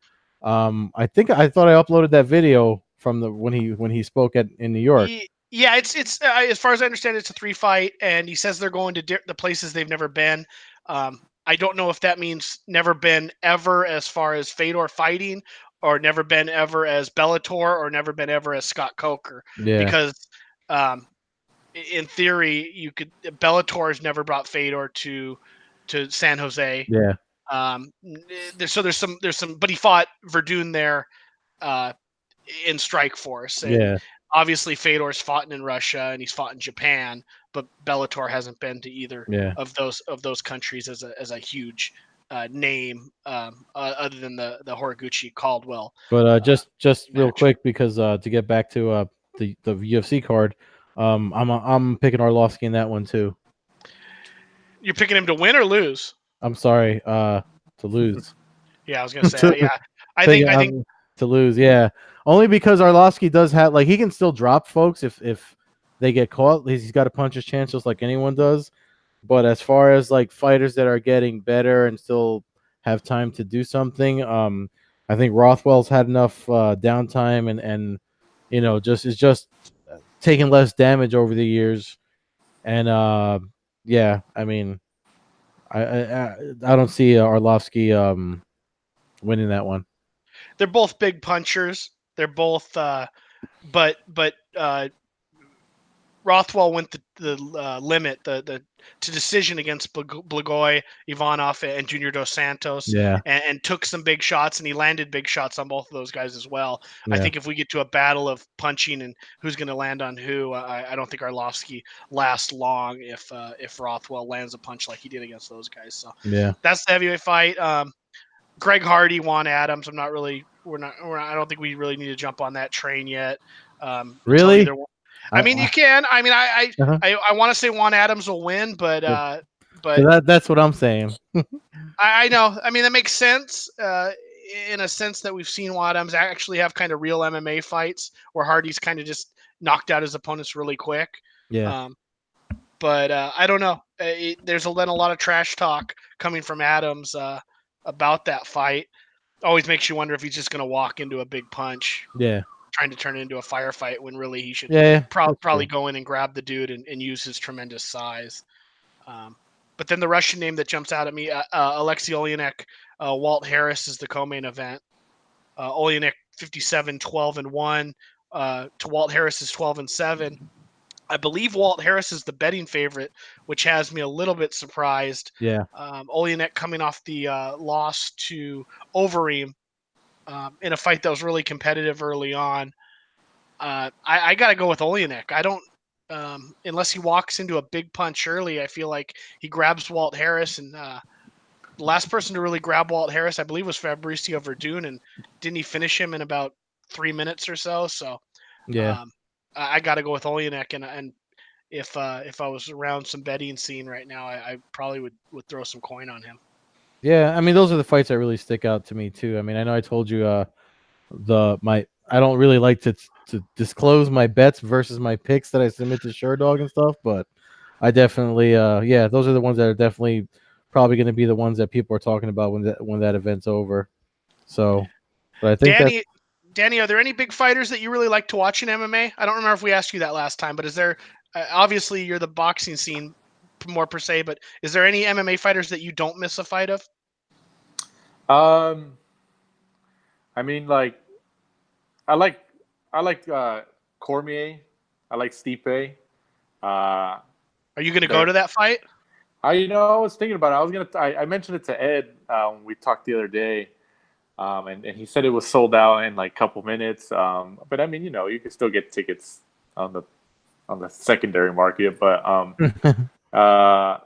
I thought I uploaded that video from when he spoke in New York. Yeah, it's as far as I understand, it's a 3-fight, and he says they're going to the places they've never been. I don't know if that means never been ever as far as Fedor fighting, or never been ever as Bellator, or never been ever as Scott Coker. Yeah. Because in theory, Bellator has never brought Fedor to San Jose. Yeah. There's some, but he fought Verdun there in Strikeforce. And obviously Fedor's fought in Russia and he's fought in Japan, but Bellator hasn't been to either of those countries as a huge name other than the Horiguchi Caldwell. But just real quick, because to get back to the UFC card, I'm picking Arlovsky in that one too. You're picking him to win or lose? I'm sorry, to lose. Yeah, I was gonna say yeah. I think to lose, yeah. Only because Arlovsky does have, like, he can still drop folks if they get caught. He's got a puncher's chance just like anyone does. But as far as like fighters that are getting better and still have time to do something, I think Rothwell's had enough downtime and is just taking less damage over the years. And yeah, I mean, I don't see Arlovsky winning that one. They're both big punchers. They're both, but Rothwell went the limit, to decision against Blagoy, Ivanov, and Junior Dos Santos, and took some big shots, and he landed big shots on both of those guys as well. Yeah. I think if we get to a battle of punching and who's going to land on who, I don't think Arlovsky lasts long if Rothwell lands a punch like he did against those guys. So that's the heavyweight fight. Greg Hardy, Juan Adams. I don't think we really need to jump on that train yet. Really? I mean, you can. I mean, I want to say Juan Adams will win, but so that's what I'm saying. I know. I mean, that makes sense in a sense that we've seen Juan Adams actually have kind of real MMA fights where Hardy's kind of just knocked out his opponents really quick. Yeah. But I don't know. There's been a lot of trash talk coming from Adams about that fight. always makes you wonder if he's just going to walk into a big punch, Yeah. trying to turn it into a firefight when really he should Yeah. probably go in and grab the dude and use his tremendous size. But then the Russian name that jumps out at me, Alexei Olenek, Walt Harris is the co-main event. Olenek 57-12-1 to Walt Harris's 12-7. I believe Walt Harris is the betting favorite, which has me a little bit surprised. Yeah. Olenek coming off the loss to Overeem in a fight that was really competitive early on. I got to go with Olenek. I don't, unless he walks into a big punch early, I feel like he grabs Walt Harris. And the last person to really grab Walt Harris, I believe, was Fabricio Verdun. And didn't he finish him in about 3 minutes or so? So Yeah. I got to go with Olenek. And if I was around some betting scene right now, I probably would throw some coin on him. Yeah, I mean, those are the fights that really stick out to me too. I mean, I know I told you I don't really like to disclose my bets versus my picks that I submit to SureDog and stuff, but I definitely yeah, those are the ones that are definitely probably going to be the ones that people are talking about when that event's over. So, but I think Danny, are there any big fighters that you really like to watch in MMA? I don't remember if we asked you that last time, but is there? Obviously, you're the boxing scene more per se, but is there any MMA fighters that you don't miss a fight of? I mean, like, I like Cormier. I like Stipe. Are you going to go to that fight? I was thinking about it. I mentioned it to Ed when we talked the other day, and he said it was sold out in like a couple minutes. But I mean, you can still get tickets on the secondary market. But I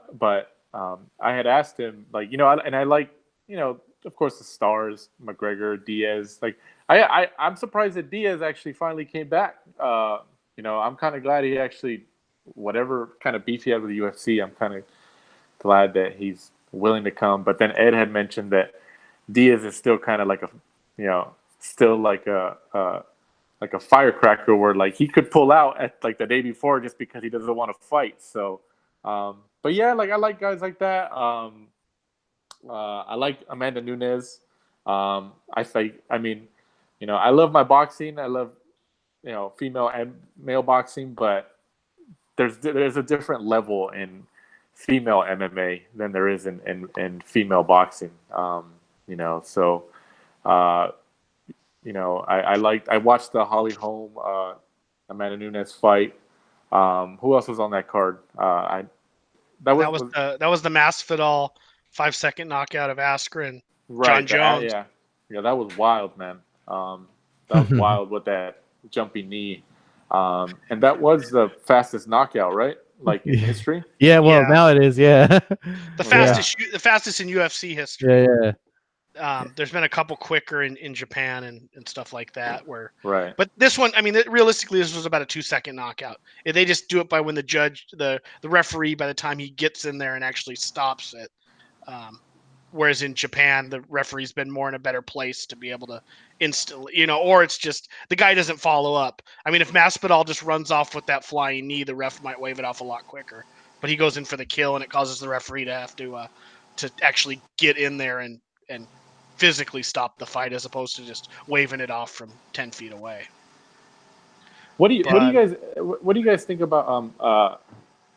had asked him, like, I like, of course, the stars, McGregor, Diaz. Like, I'm surprised that Diaz actually finally came back. I'm kind of glad he actually, whatever kind of beef he had with the UFC, I'm kind of glad that he's willing to come. But then Ed had mentioned that Diaz is still kind of like still like a firecracker where like he could pull out at like the day before just because he doesn't want to fight. So, but yeah, like I like guys like that. I like Amanda Nunes. I love my boxing. I love, female and male boxing, but there's a different level in female MMA than there is in female boxing. So, I watched the Holly Holm, Amanda Nunes fight. Who else was on that card? That was the Masvidal 5-second knockout of Askren. Right, John Jones. That was wild, man. That was wild with that jumping knee. And that was the fastest knockout, right? Like in history. Yeah, well, now it is. Yeah, the fastest in UFC history. Yeah. There's been a couple quicker in Japan and stuff like that. Right. But this one, I mean, realistically, this was about a 2-second knockout. They just do it by when the referee, by the time he gets in there and actually stops it. Whereas in Japan, the referee's been more in a better place to be able to instantly, or it's just the guy doesn't follow up. I mean, if Masvidal just runs off with that flying knee, the ref might wave it off a lot quicker. But he goes in for the kill, and it causes the referee to have to actually get in there and physically stop the fight, as opposed to just waving it off from 10 feet away. What do you guys think about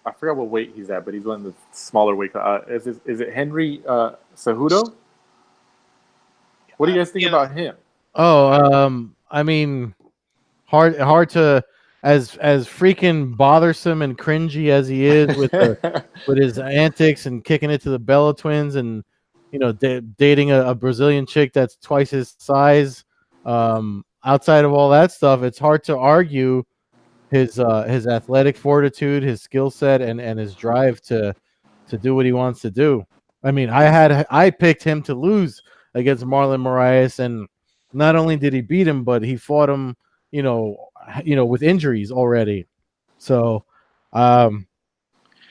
I forgot what weight he's at, but he's one of the smaller weight. Is it Henry Cejudo? What do you guys think about him? Oh, I mean, hard to, as freaking bothersome and cringy as he is with his antics and kicking it to the Bella twins and dating a Brazilian chick that's twice his size. Outside of all that stuff, it's hard to argue his athletic fortitude, his skill set, and his drive to do what he wants to do. I mean, I picked him to lose against Marlon Moraes, and not only did he beat him, but he fought him, with injuries already. So,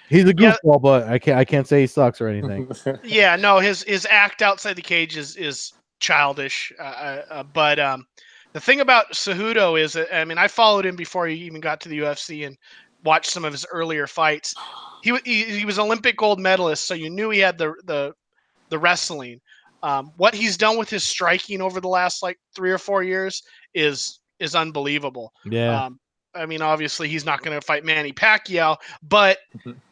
he's a goofball, but I can't say he sucks or anything. Yeah, no, his act outside the cage is childish, but the thing about Cejudo is that, I mean, I followed him before he even got to the UFC and watched some of his earlier fights. He was Olympic gold medalist, so you knew he had the wrestling. What he's done with his striking over the last like 3 or 4 years is unbelievable. Yeah. I mean, obviously he's not going to fight Manny Pacquiao, but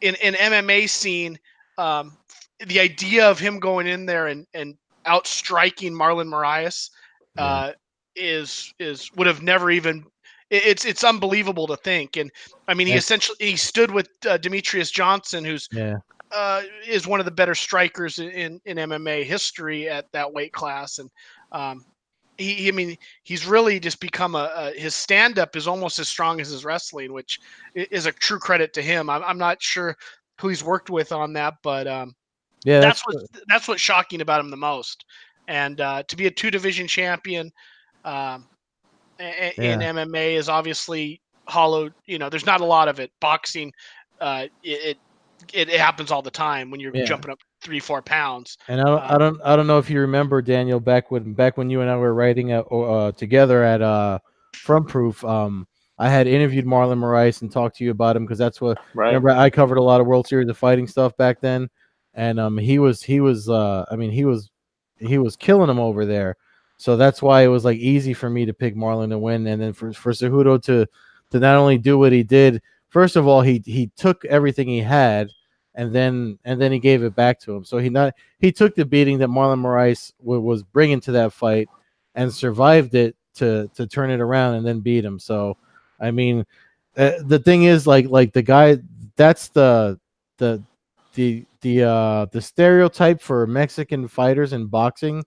in MMA scene, the idea of him going in there and outstriking Marlon Moraes is would have never even. It's unbelievable to think, and I mean, he stood with Demetrius Johnson, who's is one of the better strikers in MMA history at that weight class, and I mean, he's really just become his stand up is almost as strong as his wrestling, which is a true credit to him. I'm not sure who he's worked with on that, but that's what's shocking about him the most. And to be a 2 division champion in MMA is obviously hollow. You know, there's not a lot of it. Boxing, it happens all the time when you're jumping up 3-4 pounds. And I don't know if you remember, Daniel, back when you and I were writing together at Front Proof. I had interviewed Marlon Moraes and talked to you about him because that's what remember I covered a lot of World Series of Fighting stuff back then, and he was killing him over there. So that's why it was like easy for me to pick Marlon to win, and then for Cejudo to not only do what he did. First of all, he took everything he had, and then he gave it back to him. So he took the beating that Marlon Moraes was bringing to that fight, and survived it to turn it around and then beat him. So, I mean, the thing is, like the guy, that's the stereotype for Mexican fighters in boxing.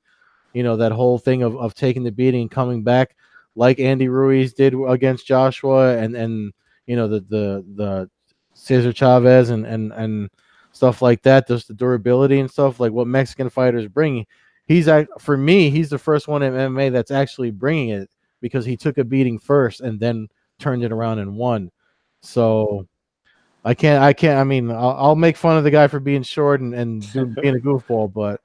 You know, that whole thing of taking the beating and coming back, like Andy Ruiz did against Joshua, and you know the Cesar Chavez and stuff like that. Just the durability and stuff like what Mexican fighters bring. For me, he's the first one in MMA that's actually bringing it because he took a beating first and then turned it around and won. So I can't. I mean, I'll make fun of the guy for being short and being a goofball, but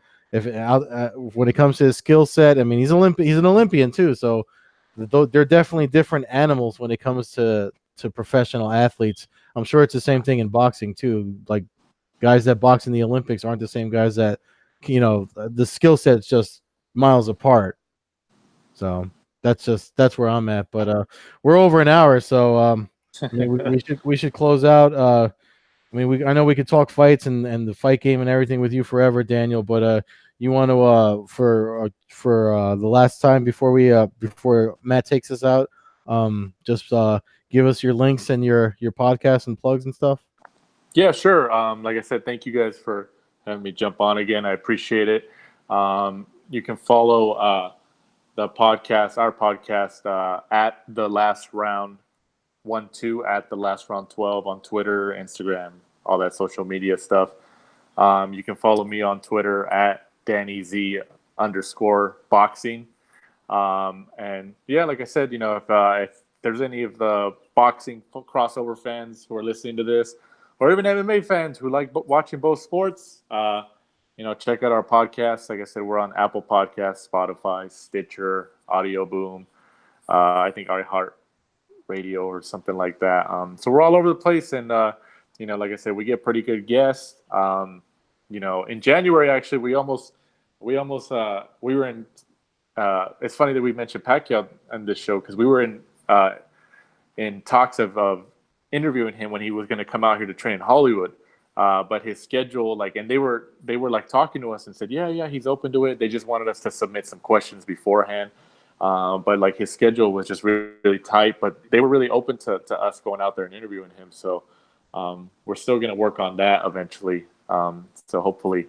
when it comes to his skill set, I mean, he's an Olympian too. So they're definitely different animals when it comes to professional athletes. I'm sure it's the same thing in boxing too. Like guys that box in the Olympics aren't the same guys that, you know, the skill set's just miles apart. So that's where I'm at. But we're over an hour, so I mean, we should close out. I mean, I know we could talk fights and the fight game and everything with you forever, Daniel. But you want to for the last time before Matt takes us out, just give us your links and your podcast and plugs and stuff. Yeah, sure. Like I said, thank you guys for having me jump on again. I appreciate it. You can follow our podcast at The Last Round 1-2 at The Last Round 12 on Twitter, Instagram, all that social media stuff. You can follow me on Twitter at DannyZ_boxing. And yeah, like I said, you know, if there's any of the boxing crossover fans who are listening to this, or even MMA fans who like watching both sports, you know, check out our podcast. Like I said, we're on Apple Podcasts, Spotify, Stitcher, Audio Boom, I think iHeart Radio or something like that. So we're all over the place, and you know, like I said, we get pretty good guests. You know, in January, actually, we were in. It's funny that we mentioned Pacquiao on this show because we were in talks of interviewing him when he was going to come out here to train in Hollywood. But his schedule, and they were like talking to us and said, yeah, he's open to it. They just wanted us to submit some questions beforehand. But like his schedule was just really, really tight, but they were really open to us going out there and interviewing him. So we're still going to work on that eventually. So hopefully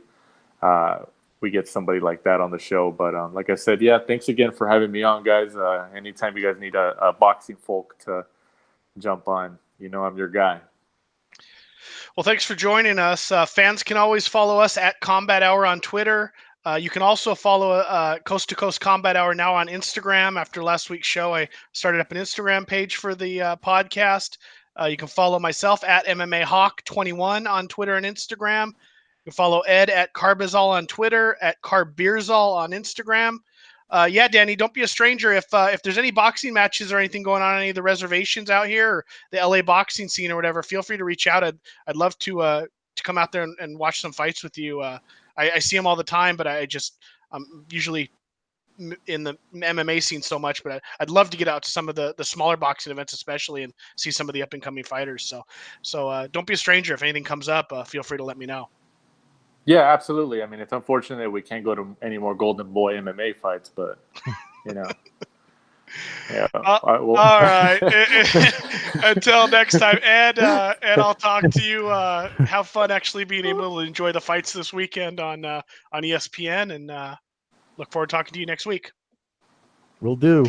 we get somebody like that on the show. But like I said, yeah, thanks again for having me on, guys. Anytime you guys need a boxing folk to jump on, you know, I'm your guy. Well, thanks for joining us. Fans can always follow us at Combat Hour on Twitter. You can also follow Coast-to-Coast Combat Hour now on Instagram. After last week's show, I started up an Instagram page for the podcast. You can follow myself at MMA Hawk 21 on Twitter and Instagram. You can follow Ed at Carbazol on Twitter, at Carbeerzol on Instagram. Yeah, Danny, don't be a stranger. If there's any boxing matches or anything going on any of the reservations out here, or the LA boxing scene or whatever, feel free to reach out. I'd love to come out there and watch some fights with you. I see them all the time, but I'm usually in the MMA scene so much, but I'd love to get out to some of the smaller boxing events, especially, and see some of the up and coming fighters. So don't be a stranger. If anything comes up, feel free to let me know. Yeah, absolutely. I mean, it's unfortunate we can't go to any more Golden Boy MMA fights, but you know, yeah. All right. Until next time, and I'll talk to you. Have fun actually being able to enjoy the fights this weekend on ESPN, and look forward to talking to you next week. Will do.